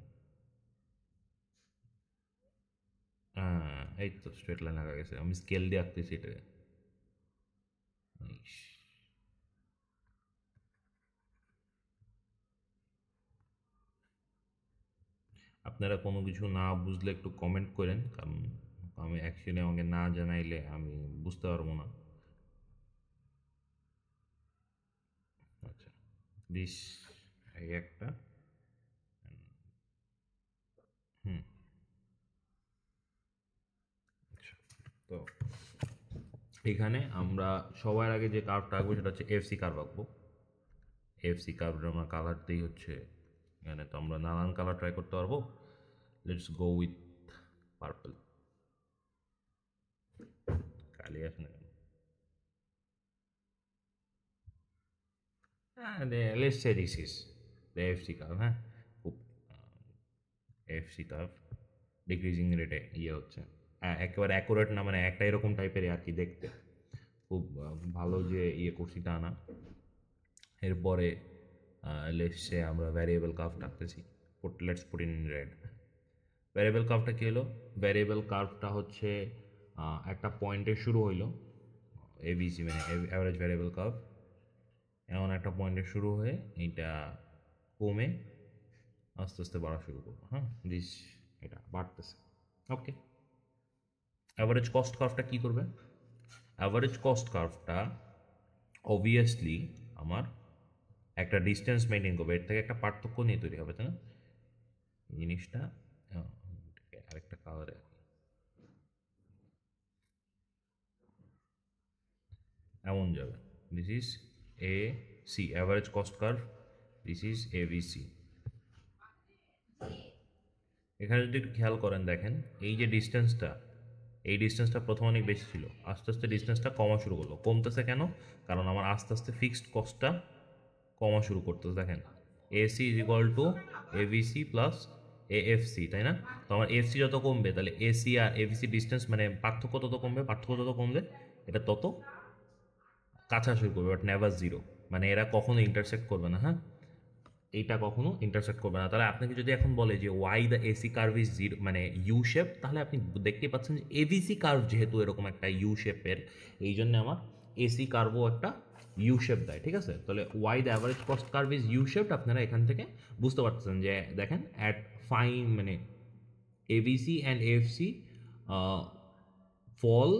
হ্যাঁ এই তো স্ট্রেট লাইন আঁকা গেছে, আমি স্কেল দিয়ে আঁকতেছি এটাকে। ইস, আপনারা কোনো কিছু না বুঝলে একটু কমেন্ট করেন, কারণ আমি অ্যাকচুয়ালি আমাকে না জানাইলে আমি বুঝতে পারবো না। আচ্ছা, দিস এই একটা, হুম, আচ্ছা। তো এখানে আমরা সবার আগে যে কার্ভটা আঁকবো সেটা হচ্ছে এফসি কার্ভ আঁকবো। এফসি কার্ভের আমরা কালার দিই হচ্ছে, এখানে তো আমরা নানান কালার ট্রাই করতে পারবো, লেটস গো উইথ পার্পল। কালি আসে না কেন, let's say this is the FC curve, হ্যাঁ, খুব এফসি কার্ভ ডিক্রিজিং রেটে ইয়ে হচ্ছে, একেবারে অ্যাকুরেট না, মানে একটা এরকম টাইপের আর কি দেখতে, খুব ভালো যে ইয়ে করছি তা না। এরপরে লেটসে আমরা ভ্যারিয়েবল কার্ভ টাকতেছি, let's put in red. Variable কার্ভটা কী হলো, ভ্যারিয়েবল কার্ভটা হচ্ছে একটা পয়েন্টে শুরু হইলো, এবিসি মানে অ্যাভারেজ ভ্যারিয়েবল কার্ভ, এমন একটা পয়েন্টে শুরু হয়ে এইটা কমে আস্তে আস্তে বাড়া শুরু করবো, হ্যাঁ, দিস এটা বাড়তেছে, ওকে। অ্যাভারেজ কস্ট কার্ভটা কী করবে, অ্যাভারেজ কস্ট কার্ভটা অবভিয়াসলি আমার একটা ডিস্টেন্স মেনটেন করবে, এর থেকে একটা পার্থক্য নিয়ে তৈরি হবে, তাই না, জিনিসটা আরেকটা কালারে এমন যাবে, this is A C average cost curve, this is A B C. এখানে যদি একটু খেয়াল করেন দেখেন, এই যে ডিস্টেন্সটা, এই ডিস্টেন্সটা প্রথম অনেক বেশি ছিল, আস্তে আস্তে ডিস্টেন্সটা কমা শুরু করলো, কমতেছে কেন, কারণ আমার আস্তে আস্তে ফিক্সড কস্টটা কমা শুরু করতেছে, দেখেন AC is equal two ABC plus AFC, তাই না। তো আমার এফসি যত কমবে তাহলে এসি আর এভিসি ডিস্টেন্স মানে পার্থক্য তত কমবে, পার্থক্য তত কমলে এটা তত কাছা শুরু করবে, বাট নেভার জিরো, মানে এরা কখনো ইন্টারসেক্ট করবে না, হ্যাঁ, এইটা কখনো ইন্টারসেক্ট করবে না। তাহলে আপনাকে যদি এখন বলে যে why the AC curve is zero মানে ইউ শেপ, তাহলে আপনি দেখতেই পাচ্ছেন যে এভিসি কার্ভ যেহেতু এরকম একটা ইউ শেপের, এই জন্য আমার এসি কার্ভও একটা ইউ শেপ দেয়, ঠিক আছে। তাহলে why the average cost curve is U shaped, আপনারা এখান থেকে বুঝতে পারতেছেন যে দেখেন অ্যাট ফাইন মানে এভিসি অ্যান্ড এএফসি ফল,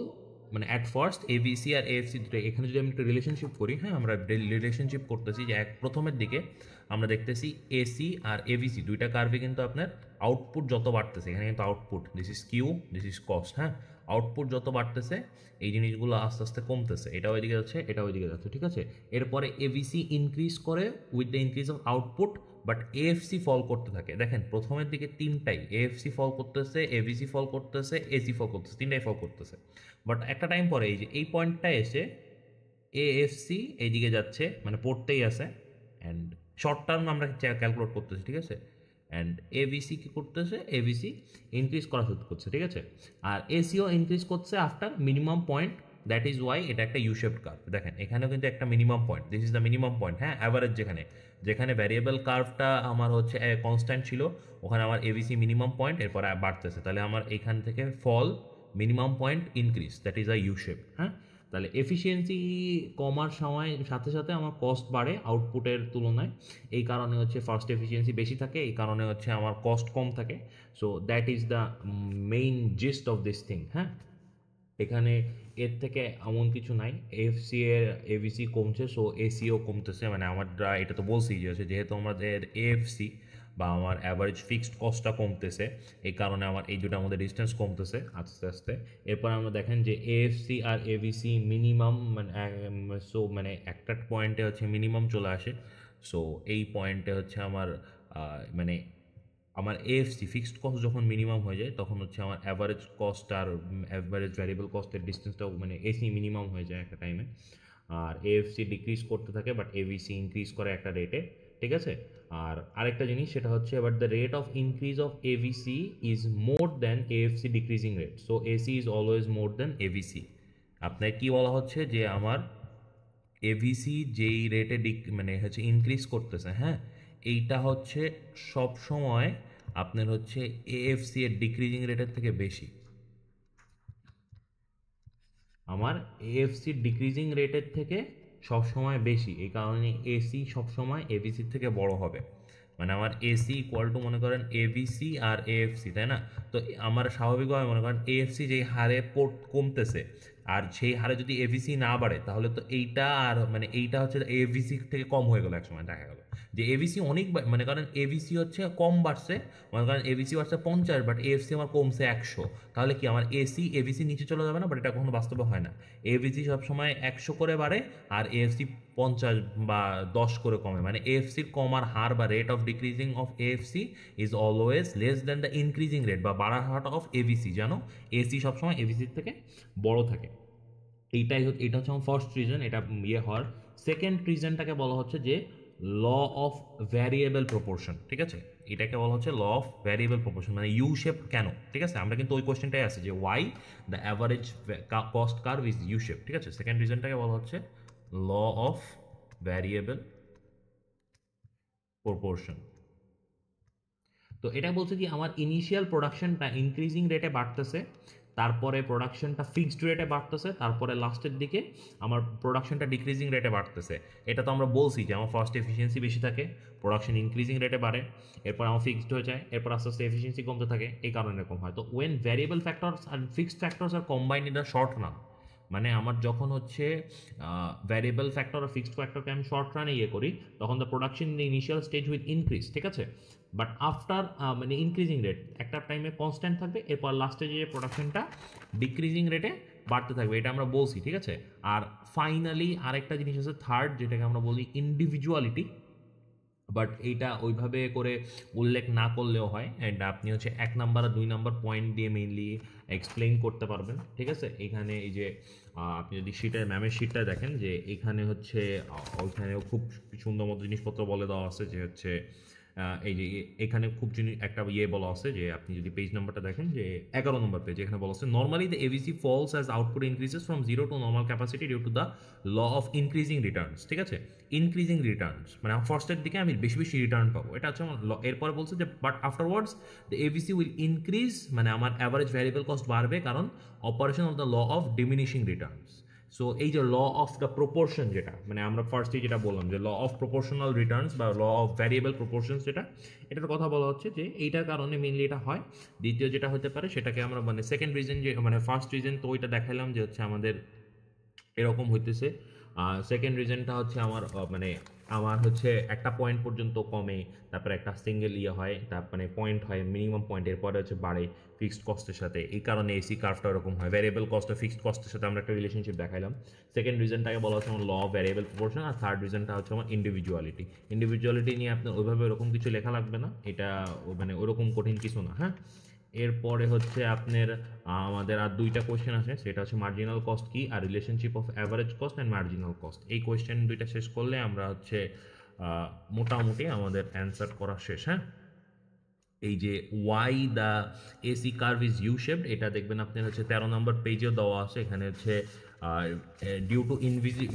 মানে অ্যাট ফার্স্ট এবিসি আর এএফসি দুটো, এখানে যদি আমি একটা রিলেশনশিপ করি, হ্যাঁ, আমরা রিলেশনশিপ করতেছি যে এক প্রথমের দিকে আমরা দেখতেছি এসি আর এবিসি দুইটা কার্ভে কিন্তু আপনার আউটপুট যত বাড়তেছে, এখানে কিন্তু output this is Q, this is cost, হ্যাঁ, আউটপুট যত বাড়তেছে এই জিনিসগুলো আস্তে আস্তে কমতেছে, এটা ওইদিকে যাচ্ছে, এটা ওইদিকে যাচ্ছে, ঠিক আছে। এরপরে এবিসি ইনক্রিজ করে with the increase of output, but AFC fall করতে থাকে। দেখেন প্রথমের দিকে তিনটাই, এএফসি ফল করতেছে, এবিসি ফল করতেছে, এসি ফল করতেছে, তিনটাই ফল করতেছে। বাট একটা টাইম পরে এই যে এই পয়েন্টটা এসে এএফসি এইদিকে যাচ্ছে, মানে পড়তেই আছে। অ্যান্ড শর্ট টার্ম আমরা ক্যালকুলেট করতেছি, ঠিক আছে। অ্যান্ড এবিসি কী করতেছে, এবিসি ইনক্রিজ করা শুরু করছে, ঠিক আছে। আর এসিও ইনক্রিজ করছে after minimum point, that is Y এটা একটা ইউশেপড কার্ভ। দেখেন এখানেও কিন্তু একটা minimum point, this is the minimum point, হ্যাঁ, অ্যাভারেজ যেখানে যেখানে ভ্যারিয়েবল কার্ভটা আমার হচ্ছে কনস্ট্যান্ট ছিল, ওখানে আমার এবিসি মিনিমাম পয়েন্ট, এরপর বাড়তেছে, তাহলে আমার এখান থেকে fall minimum point increase, that is a U shape, হ্যাঁ। তাহলে এফিসিয়েন্সি কমার সময় সাথে সাথে আমার কস্ট বাড়ে আউটপুটের তুলনায়, এই কারণে হচ্ছে ফার্স্ট এফিসিয়েন্সি বেশি থাকে, এই কারণে হচ্ছে আমার কস্ট কম থাকে। So that is the main gist of this thing, হ্যাঁ। এখানে এর থেকে এমন কিছু নাই, এফসি এর এভিসি কমছে, সো এসিও কমতেছে, মানে আমরা এটা তো বলছি যে হচ্ছে যেহেতু আমাদের এএফসি বা আমার অ্যাভারেজ ফিক্সড কস্টটা কমতেছে, এই কারণে আমার এই দুটোর মধ্যে ডিস্টেন্স কমতেছে আস্তে আস্তে। এরপর আমরা দেখেন যে এএফসি আর এভিসি মিনিমাম, মানে সো মানে একটা পয়েন্টে হচ্ছে মিনিমাম চলে আসে। সো এই পয়েন্টে হচ্ছে আমার মানে আমার এএফসি ফিক্সড কস্ট যখন মিনিমাম হয়ে যায় তখন হচ্ছে আমার অ্যাভারেজ কস্ট আর অ্যাভারেজ ভ্যারিয়েবল কস্টের ডিস্টেন্সটাও মানে এসি মিনিমাম হয়ে যায় একটা টাইমে। আর এএফসি ডিক্রিজ করতে থাকে বাট এভিসি ইনক্রিজ করে একটা রেটে, ঠিক আছে। আর আরেকটা জিনিস সেটা হচ্ছে but the rate of increase of ABC is more than AFC decreasing rate, so AC is always more than ABC. আপনার কি বলা হচ্ছে যে আমার এভিসি যেই রেটে মানে হচ্ছে ইনক্রিজ করতেছে, হ্যাঁ, এইটা হচ্ছে সব সময় আপনার হচ্ছে এএফসি এর ডিক্রিজিং রেটের থেকে বেশি। আমার এএফসি ডিক্রিজিং রেটের থেকে সবসময় বেশি, এই কারণে এসি সবসময় এভিসির থেকে বড় হবে। মানে আমার এসি ইকুয়াল টু মনে করেন এভিসি আর এএফসি, তাই না? তো আমার স্বাভাবিকভাবে মনে করেন এএফসি যেই হারে কমতেছে আর সেই হারে যদি এভিসি না বাড়ে তাহলে তো এইটা আর মানে এইটা হচ্ছে এভিসি থেকে কম হয়ে গেল, একসময় দেখা গেল যে এভিসি অনেক মনে করেন এভিসি হচ্ছে কম বাড়ছে, মনে করেন এভিসি বাড়ছে 50 বাট এএফসি আমার কমছে 100, তাহলে কি আমার এসি এভিসি নিচে চলে যাবে না? বাট এটা কখনো বাস্তবে হয় না। এভিসি সবসময় 100 করে বাড়ে আর এএফসি 50 বা 10 করে কমে, মানে এএফসির কমার হার বা rate of decreasing of AFC is always less than the increasing rate বা বাড়ার হার অফ এভিসি, যেন এসি সবসময় এভিসির থেকে বড় থাকে। এটা হচ্ছে আমার ফার্স্ট রিজন, এটা ইয়ে হওয়ার। সেকেন্ড রিজনটাকে বলা হচ্ছে যে ল অফ ভ্যারিয়েবল প্রপোর্শন, ঠিক আছে। এটাকে বলা হচ্ছে ল অফ ভ্যারিয়েবল প্রপোর্শন, মানে ইউ শেপ কেন, ঠিক আছে। আমরা কিন্তু ওই কোয়েশ্চেনটাই আছে যে why the average cost curve is U shape, ঠিক আছে। সেকেন্ড রিজনটাকে বলা হচ্ছে ল অফ ভ্যারিয়েবল প্রপোর্শন। তো এটা বলছে কি আমার ইনিশিয়াল প্রোডাকশনটা ইনক্রিজিং রেটে বাড়তেছে, তারপরে প্রোডাকশনটা ফিক্সড রেটে বাড়তেছে, তারপরে লাস্টের দিকে আমার প্রোডাকশনটা ডিক্রিজিং রেটে বাড়তেছে। এটা তো আমরা বলছি যে আমার ফার্স্ট এফিসিয়েন্সি বেশি থাকে, প্রোডাকশন ইনক্রিজিং রেটে বাড়ে, এরপর আমার ফিক্সড হয়ে যায়, এরপর আস্তে আস্তে এফিসিয়েন্সি কমতে থাকে, এই কারণে এরকম হয়। তো ওয়েন ভ্যারিয়েবল ফ্যাক্টরস আর ফিক্সড ফ্যাক্টরস আর combined in a short run, মানে আমার যখন হচ্ছে ভ্যারিয়েবল ফ্যাক্টর আর ফিক্সড ফ্যাক্টরকে আমি শর্ট রানে ইয়ে করি, তখন the production in the initial stage with increase, ঠিক আছে। বাট আফটার মানে ইনক্রিজিং রেট একটা টাইমে কনস্ট্যান্ট থাকবে, এরপর লাস্টে যে প্রোডাকশনটা ডিক্রিজিং রেটে বাড়তে থাকবে, এটা আমরা বলছি, ঠিক আছে। আর ফাইনালি আরেকটা জিনিস আছে থার্ড, যেটাকে আমরা বলি ইন্ডিভিজুয়ালিটি, বাট এইটা ওইভাবে করে উল্লেখ না করলেও হয়। অ্যান্ড আপনি হচ্ছে 1 নাম্বার আর 2 নাম্বার পয়েন্ট দিয়ে মেইনলি এক্সপ্লেইন করতে পারবেন, ঠিক আছে। এখানে এই যে আপনি যদি শিটের ম্যামের শিটটা দেখেন যে এখানে হচ্ছে ওইখানেও খুব সুন্দর মতো জিনিসপত্র বলে দেওয়া আছে যে হচ্ছে এই যে এখানে খুব একটা ইয়ে বলা আছে যে আপনি যদি পেজ নাম্বারটা দেখেন যে 11 নম্বর পেজ, এখানে বলা আছে normally the AVC falls as output increases from zero to normal capacity due to the law of increasing returns, ঠিক আছে। ইনক্রিজিং রিটার্নস মানে ফার্স্টের দিকে আমি বেশি বেশি রিটার্ন পাবো, এটা হচ্ছে আমার এরপরে বলছে যে but afterwards the AVC will increase, মানে আমার অ্যাভারেজ ভ্যারিয়েবল কস্ট বাড়বে কারণ operation of the law of diminishing returns. So এই যে ল অফ দ্য প্রপোর্শন, যেটা মানে আমরা ফার্স্টে যেটা বললাম যে ল অফ প্রপোর্শনাল রিটার্নস বা ল অফ ভ্যারিয়েবল প্রপোর্শনস, যেটা এটার কথা বলা হচ্ছে যে এইটার কারণে মেইনলি এটা হয়। দ্বিতীয় যেটা হতে পারে সেটাকে আমরা মানে সেকেন্ড রিজন, যে মানে ফার্স্ট রিজন তো ওইটা দেখাইলাম যে হচ্ছে আমাদের এরকম হইতেছে, সেকেন্ড রিজনটা হচ্ছে আমার মানে আমার হচ্ছে একটা পয়েন্ট পর্যন্ত কমে, তারপরে একটা সিঙ্গেল ইয়ে হয়, তার মানে পয়েন্ট হয় মিনিমাম পয়েন্ট, এরপরে হচ্ছে বাড়ে ফিক্সড কস্টের সাথে। এই কারণে এসি কার্ভটা এরকম হয়। ভ্যারিয়েবল কস্ট আর ফিক্সড কস্টের সাথে আমরা একটা রিলেশনশিপ দেখাইলাম। সেকেন্ড রিজনটাকে বলা হচ্ছে আমার ল অফ ভ্যারিয়েবল প্রপোর্শন, আর থার্ড রিজনটা হচ্ছে আমার ইন্ডিভিজুয়ালিটি। ইন্ডিভিজুয়ালিটি নিয়ে আপনার ওইভাবে ওরকম কিছু লেখা লাগবে না, এটা মানে ওরকম কঠিন কিছু না। হ্যাঁ, এরপরে হচ্ছে আপনার আমাদের আর দুইটা কোয়েশ্চেন আছে, সেটা হচ্ছে মার্জিনাল কস্ট কি আর relationship of average cost and marginal cost. এই কোয়েশ্চেন দুইটা শেষ করলে আমরা হচ্ছে মোটামুটি আমাদের অ্যান্সার করা শেষ। হ্যাঁ, এই যে why the AC curve is U shaped, এটা দেখবেন আপনার হচ্ছে 13 নম্বর পেজেও দেওয়া আছে। এখানে হচ্ছে ডিউ টু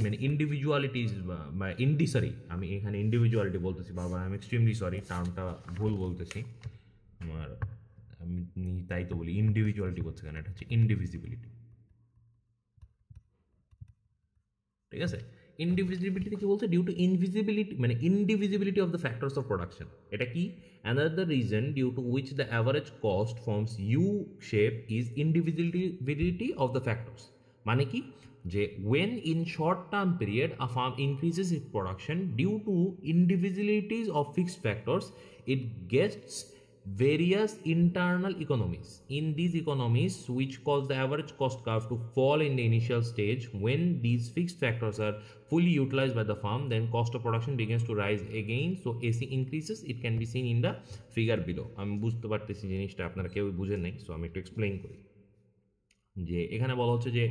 মানে ইন্ডিভিজুয়ালিটিজ বা সরি, আমি এখানে ইন্ডিভিজুয়ালিটি বলতেছি বাবা, আমি এক্সট্রিমলি সরি, টার্মটা ভুল বলতেছি আমার, আমি তাই তো বলি ইন্ডিভিজুয়ালিটি বলছে, কেন এটা হচ্ছে ইনডিভিজিবিলিটি। ঠিক আছে, ইনডিভিজিবিলিটি কি বলছে, ডিউ টু ইনভিজিবিলিটি মানে indivisibility of the factors of production. এটা কি, another reason due to which the average cost forms U shape is indivisibility of the factors. মানে কি, যে when in short term period a firm increases its production due to indivisibilities of fixed factors, it gets various internal economies. In these economies, which cause the average cost curve to fall in the initial stage, when these fixed factors are fully utilized by the firm, then cost of production begins to rise again. So AC increases. It can be seen in the figure below. আমি বুঝতে পারতেছি জিনিসটা আপনারা কেউ বুঝেন নাই, সো আমি একটু এক্সপ্লেইন করি। যে এখানে বলা হচ্ছে যে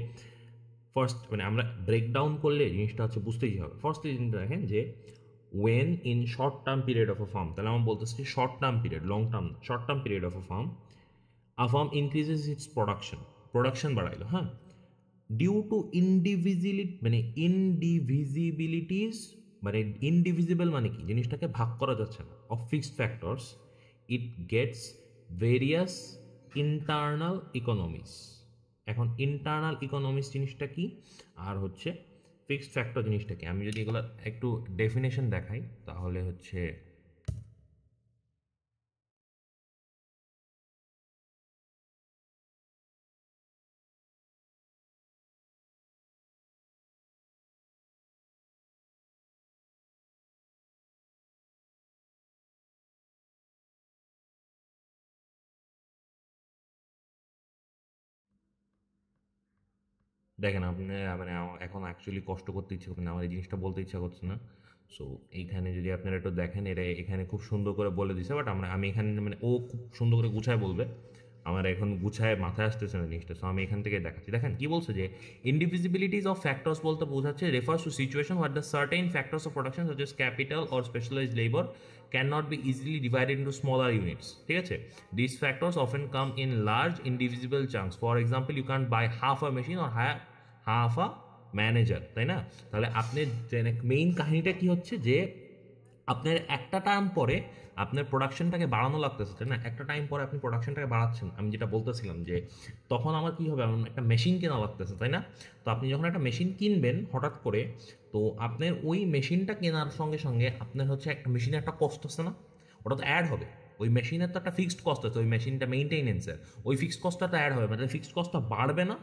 ফার্স্ট মানে আমরা ব্রেকডাউন করলে জিনিসটা হচ্ছে বুঝতেই হবে। ফার্স্টলি জিনিসটা দেখেন যে when in short term period of a firm, তাহলে আমরা বলতেছি short term period, long term না, short term period of a firm increases its production বাড়াইলো। হ্যাঁ, ডিউ টু ইনডিভিজিবিলিটি মানে ইনডিভিজিবিলিটিস মানে ইনডিভিজিবল মানে কি, জিনিসটাকে ভাগ করা যাচ্ছে না, of fixed factors, it gets various internal economies. এখন ইন্টারনাল ইকোনমিক্স জিনিসটা কি, আর হচ্ছে ফিক্সড ফ্যাক্টর জিনিসটা কি, আমি যদি এগুলো একটু ডেফিনেশন দেখাই তাহলে হচ্ছে দেখেন আপনি মানে এখন অ্যাকচুয়ালি কষ্ট করতে ইচ্ছে করছে না, আমার এই জিনিসটা বলতে ইচ্ছা করছে না। সো এইখানে যদি আপনারা একটু দেখেন, এটা এখানে খুব সুন্দর করে বলে দিছে, বাট আমি এখানে মানে ও খুব সুন্দর করে গুছায় বলবে, আমার এখন গুছায় মাথায় আসতেছে না জিনিসটা। সো আমি এখান থেকে দেখাচ্ছি। দেখেন কি বলছে, যে ইন্ডিভিজিবিলিটিস অফ ফ্যাক্টরস বলতে বোঝাচ্ছে refers to situation what the certain factors of production such as capital or specialised labour can not be easily divided into smaller units. ঠিক আছে, this factors often come in large indivisible chunks. For example, you can buy half a machine or half a manager, তাই না? তাহলে আপনি মেইন কাহিনীটা কি হচ্ছে, যে আপনার একটা টাইম পরে আপনার প্রোডাকশনটাকে বাড়ানো লাগতেছে, তাই না? একটা টাইম পরে আপনি প্রোডাকশনটাকে বাড়াচ্ছেন, আমি যেটা বলতেছিলাম যে তখন আমার কী হবে, আমার একটা মেশিন কেনা লাগতেছে, তাই না? তো আপনি যখন একটা মেশিন কিনবেন হঠাৎ করে, তো আপনার ওই মেশিনটা কেনার সঙ্গে সঙ্গে আপনার হচ্ছে একটা মেশিনে একটা কস্ট আছে না, ওটা তো অ্যাড হবে। ওই মেশিনের তো একটা ফিক্সড কস্ট আছে, ওই মেশিনটা মেইনটেনেন্সের, ওই ফিক্সড কস্টটা তো অ্যাড হবে, মানে ফিক্সড কস্টটা বাড়বে না।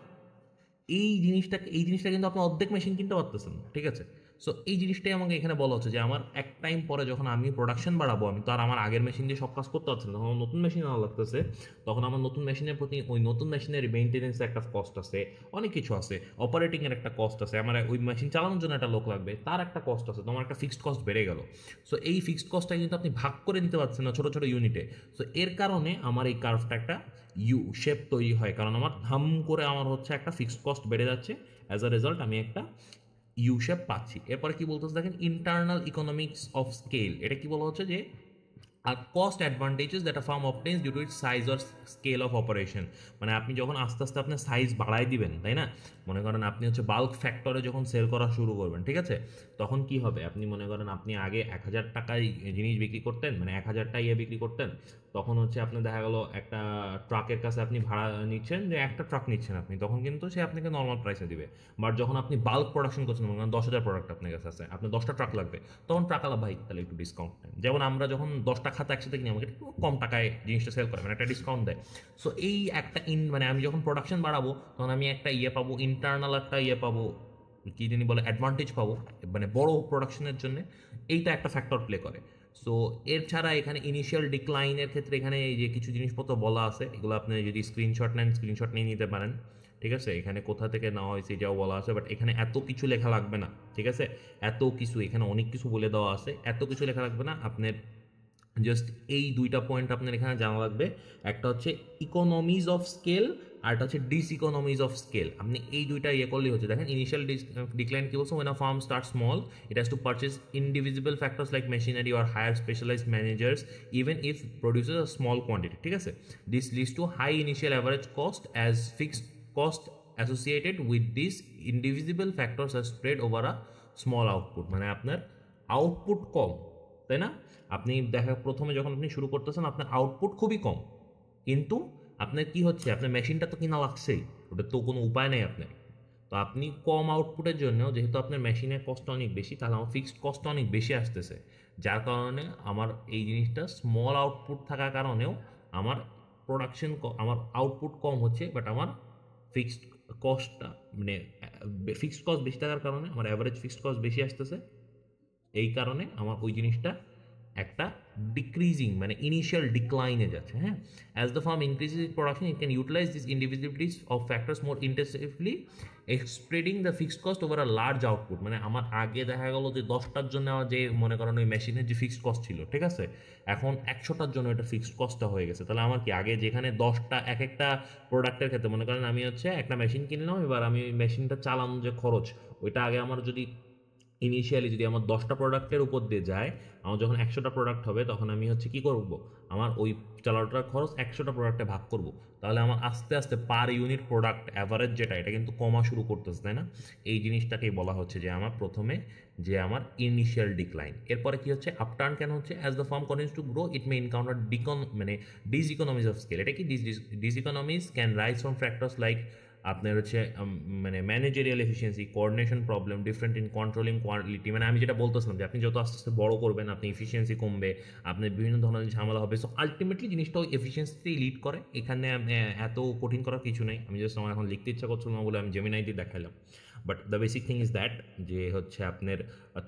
এই জিনিসটা কিন্তু আপনি অর্ধেক মেশিন কিনতে পারতেছেন না। ঠিক আছে, সো এই জিনিসটাই আমাকে এখানে বলা হচ্ছে, যে আমার এক টাইম পরে যখন আমি প্রোডাকশন বাড়াবো, আমি তো আর আমার আগের মেশিন দিয়ে সব কাজ করতে পারছি না, তখন আমার নতুন মেশিন আনা লাগতেছে। তখন আমার নতুন মেশিনের প্রতি ওই নতুন মেশিনের মেইনটেনেন্সের একটা কস্ট আছে, অনেক কিছু আছে, অপারেটিংয়ের একটা কস্ট আছে, আমার ওই মেশিন চালানোর জন্য একটা লোক লাগবে, তার একটা কস্ট আছে, তোমার একটা ফিক্সড কস্ট বেড়ে গেল। সো এই ফিক্সড কস্টটা কিন্তু আপনি ভাগ করে নিতে পারছেন না ছোটো ছোটো ইউনিটে। সো এর কারণে আমার এই কার্ভটা একটা ইউ শেপ তৈরি হয়, কারণ আমার ধাম করে আমার হচ্ছে একটা ফিক্সড কস্ট বেড়ে যাচ্ছে, অ্যাজ আ রেজাল্ট আমি একটা ইউ শেপ পাচ্ছি। এরপরে কি বলতেছে দেখেন, ইন্টারনাল ইকোনমিক্স অফ স্কেল। এটা কি বলা হচ্ছে, যে আর cost advantages that a firm obtains due to its size or scale of operation. মানে আপনি যখন আস্তে আস্তে আপনার সাইজ বাড়াই দিবেন, তাই না? মনে করেন আপনি হচ্ছে বাল্ক ফ্যাক্টরে যখন সেল করা শুরু করবেন, ঠিক আছে, তখন কি হবে, আপনি মনে করেন আপনি আগে 1000 টাকায় জিনিস বিক্রি করতেন, মানে 1000টা ইয়ে বিক্রি করতেন, তখন হচ্ছে আপনার দেখা গেলো একটা ট্রাকের কাছে আপনি ভাড়া নিচ্ছেন, যে একটা ট্রাক নিচ্ছেন আপনি, তখন কিন্তু সে আপনাকে নর্মাল প্রাইসে দিবে। বাট যখন আপনি বাল্ক প্রোডাকশন করছেন, মনে করেন 10,000 প্রোডাক্ট আপনার কাছে আছে, আপনার 10টা ট্রাক লাগবে, তখন ট্রাকালা ভাই তাহলে একটু ডিসকাউন্ট দেন। যেমন আমরা যখন 10টা খাতা একসাথে কিনে, আমাকে একটু কম টাকায় জিনিসটা সেল করে, মানে একটা ডিসকাউন্ট দেয়। সো এই একটা মানে আমি যখন প্রোডাকশন বাড়াবো, তখন আমি একটা ইয়ে পাবো, ইন্টারনাল একটা ইয়ে পাবো, কী জানি বলে অ্যাডভান্টেজ পাবো, মানে বড় প্রোডাকশনের জন্য, এইটা একটা ফ্যাক্টর প্লে করে। সো এর ছাড়া এখানে ইনিশিয়াল ডিক্লাইনের ক্ষেত্রে এখানে এই যে কিছু জিনিসপত্র বলা আছে, এগুলো আপনি যদি স্ক্রিনশট নেন, স্ক্রিনশট নিয়ে নিতে পারেন। ঠিক আছে, এখানে কোথা থেকে নেওয়া হয়েছে এটাও বলা আছে, বাট এখানে এত কিছু লেখা লাগবে না। ঠিক আছে, এত কিছু এখানে অনেক কিছু বলে দেওয়া আছে, এত কিছু লেখা লাগবে না। আপনার জাস্ট এই দুইটা পয়েন্ট আপনার এখানে জানা লাগবে। একটা হচ্ছে ইকোনমিজ অফ স্কেল, আর একটা হচ্ছে ডিসইকোনমিজ অফ স্কেল। আপনি এই দুইটা ইয়ে করলেই হচ্ছে। দেখেন ইনিশিয়াল ডিক্লাইন কি বলছে, when a firm starts small it has to purchase indivisible factors like machinery or hire specialized managers even if produces a small quantity। ঠিক আছে, this leads to high initial average cost as fixed cost associated with these indivisible factors are spread over a small output। মানে আপনার আউটপুট কম, তাই না? আপনি দেখা প্রথমে যখন আপনি শুরু করতেছেন আপনার আউটপুট খুবই কম, কিন্তু আপনার কি হচ্ছে, আপনার মেশিনটা তো কিনা লাগছেই, ওটা তো কোনো উপায় নেই আপনার। তো আপনি কম আউটপুটের জন্য যেহেতু আপনার মেশিনের কষ্ট অনেক বেশি, তাহলে আমার ফিক্সড কষ্ট অনেক বেশি আসতেছে, যার কারণে আমার এই জিনিসটা স্মল আউটপুট থাকার কারণেও আমার প্রোডাকশন, আমার আউটপুট কম হচ্ছে, বাট আমার ফিক্সড কস্টটা মানে ফিক্সড কস্ট বেশি থাকার কারণে আমার অ্যাভারেজ ফিক্সড কস্ট বেশি আসতেছে। এই কারণে আমার ওই জিনিসটা একটা ডিক্রিজিং মানে ইনিশিয়াল ডিক্লাইনে যাচ্ছে। হ্যাঁ, as the firm increases it production it can utilise this indivisibilities of factors more intensively spreading the fixed cost over a large output. মানে আমার আগে দেখা গেলো যে 10টার জন্য আমার যে মনে করেন ওই মেশিনের যে ফিক্সড কস্ট ছিল, ঠিক আছে, এখন 100টার জন্য এটা ফিক্সড কস্টটা হয়ে গেছে। তাহলে আমার কি আগে যেখানে 10টা এক একটা প্রোডাক্টের ক্ষেত্রে মনে করেন আমি হচ্ছে একটা মেশিন কিনলাম, এবার আমি ওই মেশিনটা চালানো যে খরচ, ওইটা আগে আমার যদি ইনিশিয়ালি যদি আমার 10টা প্রোডাক্টের উপর দিয়ে যায়, আমার যখন 100টা প্রোডাক্ট হবে তখন আমি হচ্ছে কি করব, আমার ওই চালানোটার খরচ 100টা প্রোডাক্টে ভাগ করব। তাহলে আমার আস্তে আস্তে পার ইউনিট প্রোডাক্ট অ্যাভারেজ যেটা, এটা কিন্তু কমা শুরু করতেছে, তাই না? এই জিনিসটাকেই বলা হচ্ছে যে আমার প্রথমে যে আমার ইনিশিয়াল ডিক্লাইন। এরপরে কি হচ্ছে আপটার্ন কেন হচ্ছে, as the firm continues to grow it may encounter মানে ডিসইকোনমিজ অফ স্কেল। এটা কি diseconomies can rise from factors like আপনার হচ্ছে মানে managerial efficiency, coordination problem, different in controlling quality. মানে আমি যেটা বলতেছিলাম যে আপনি যত আস্তে আস্তে বড় করবেন আপনি এফিসিয়েন্সি কমবে, আপনার বিভিন্ন ধরনের ঝামেলা হবে। সো আলটিমেটলি জিনিসটা ওই এফিসিয়েন্সিতেই লিড করে। এখানে এত কঠিন করার কিছু নেই, আমি জাস্ট আমার এখন লিখতে ইচ্ছা করছিল না বলে আমি জেমিনাই দিয়ে দেখালাম। But the basic thing is that, যে হচ্ছে আপনার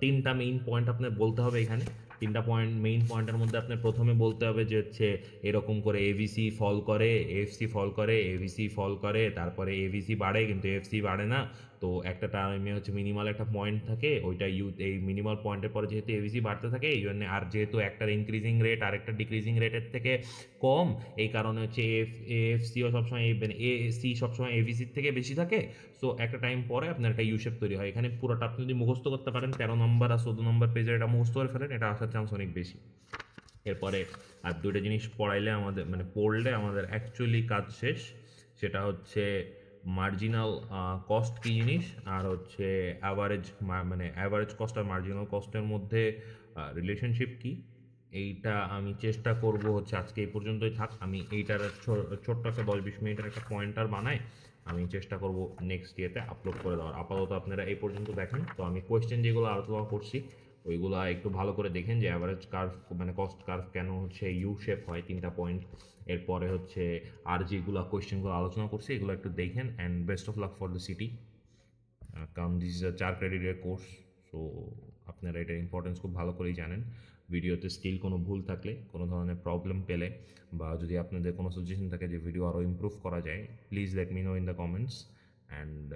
তিনটা মেইন পয়েন্ট আপনার বলতে হবে এখানে। তিনটা পয়েন্ট, মেইন পয়েন্টের মধ্যে আপনার প্রথমে বলতে হবে যে হচ্ছে এরকম করে এভিসি ফল করে, এএফসি ফল করে, এভিসি ফল করে, তারপরে এভিসি বাড়ে কিন্তু এএফসি বাড়ে না। তো একটা টার্মে হচ্ছে মিনিমাল একটা পয়েন্ট থাকে, ওইটা এই মিনিমাল পয়েন্টের পরে যেহেতু এভিসি বাড়তে থাকে এই জন্য, আর যেহেতু একটার ইনক্রিজিং রেট আর একটা ডিক্রিজিং রেটের থেকে কম, এই কারণে হচ্ছে এএফসিও সবসময় মানে এসি সবসময় এভিসির থেকে বেশি থাকে। সো একটা টাইম পরে আপনার একটা ইউশেপ তৈরি হয়। এখানে পুরোটা আপনি যদি মুখস্থ করতে পারেন 13 নম্বর আর 14 নম্বর পেজের এটা মুখস্থ করে ফেলেন, এটা আসার চান্স অনেক বেশি। এরপরে আর দুটো জিনিস পড়াইলে আমাদের মানে পড়লে আমাদের অ্যাকচুয়ালি কাজ শেষ। সেটা হচ্ছে মার্জিনাল কস্ট কী জিনিস, আর হচ্ছে অ্যাভারেজ মানে অ্যাভারেজ কস্ট আর মার্জিনাল কস্টের মধ্যে রিলেশনশিপ কী। এইটা আমি চেষ্টা করব হচ্ছে আজকে এই পর্যন্তই থাক। আমি এইটার ছোট্ট একটা 10-20 মিনিটের একটা পয়েন্টার বানাই, আমি চেষ্টা করব নেক্সট ইয়েতে আপলোড করে দেওয়ার। আপাতত আপনারা এই পর্যন্ত দেখেন। তো আমি কোয়েশ্চেন যেগুলো আলোচনা করছি ওইগুলো একটু ভালো করে দেখেন, যে অ্যাভারেজ কার্ভ মানে কস্ট কার্ভ কেন হচ্ছে ইউ শেপ হয়, 3টা পয়েন্ট। এরপরে হচ্ছে আর যেগুলো কোয়েশ্চেনগুলো আলোচনা করছি এগুলো একটু দেখেন। And best of luck for the city, কারণ দিস ইজ আ 4 ক্রেডিটের কোর্স। সো আপনারা এটার ইম্পর্টেন্স খুব ভালো করেই জানেন। ভিডিওতে স্টিল কোনো ভুল থাকলে, কোনো ধরনের প্রবলেম পেলে, বা যদি আপনাদের কোনো সাজেশন থাকে যে ভিডিও আরও ইমপ্রুভ করা যায়, please let me know in the comments. And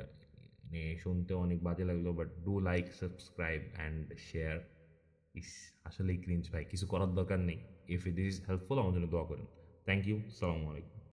শুনতে অনেক বাজে লাগলো, but do like, subscribe and share. ইস, আসলেই ক্রিঞ্জ ভাই, কিছু করার দরকার নেই। ইফ ইট ইজ হেল্পফুল আমার জন্য দোয়া করেন। থ্যাংক ইউ, সালামু আলাইকুম।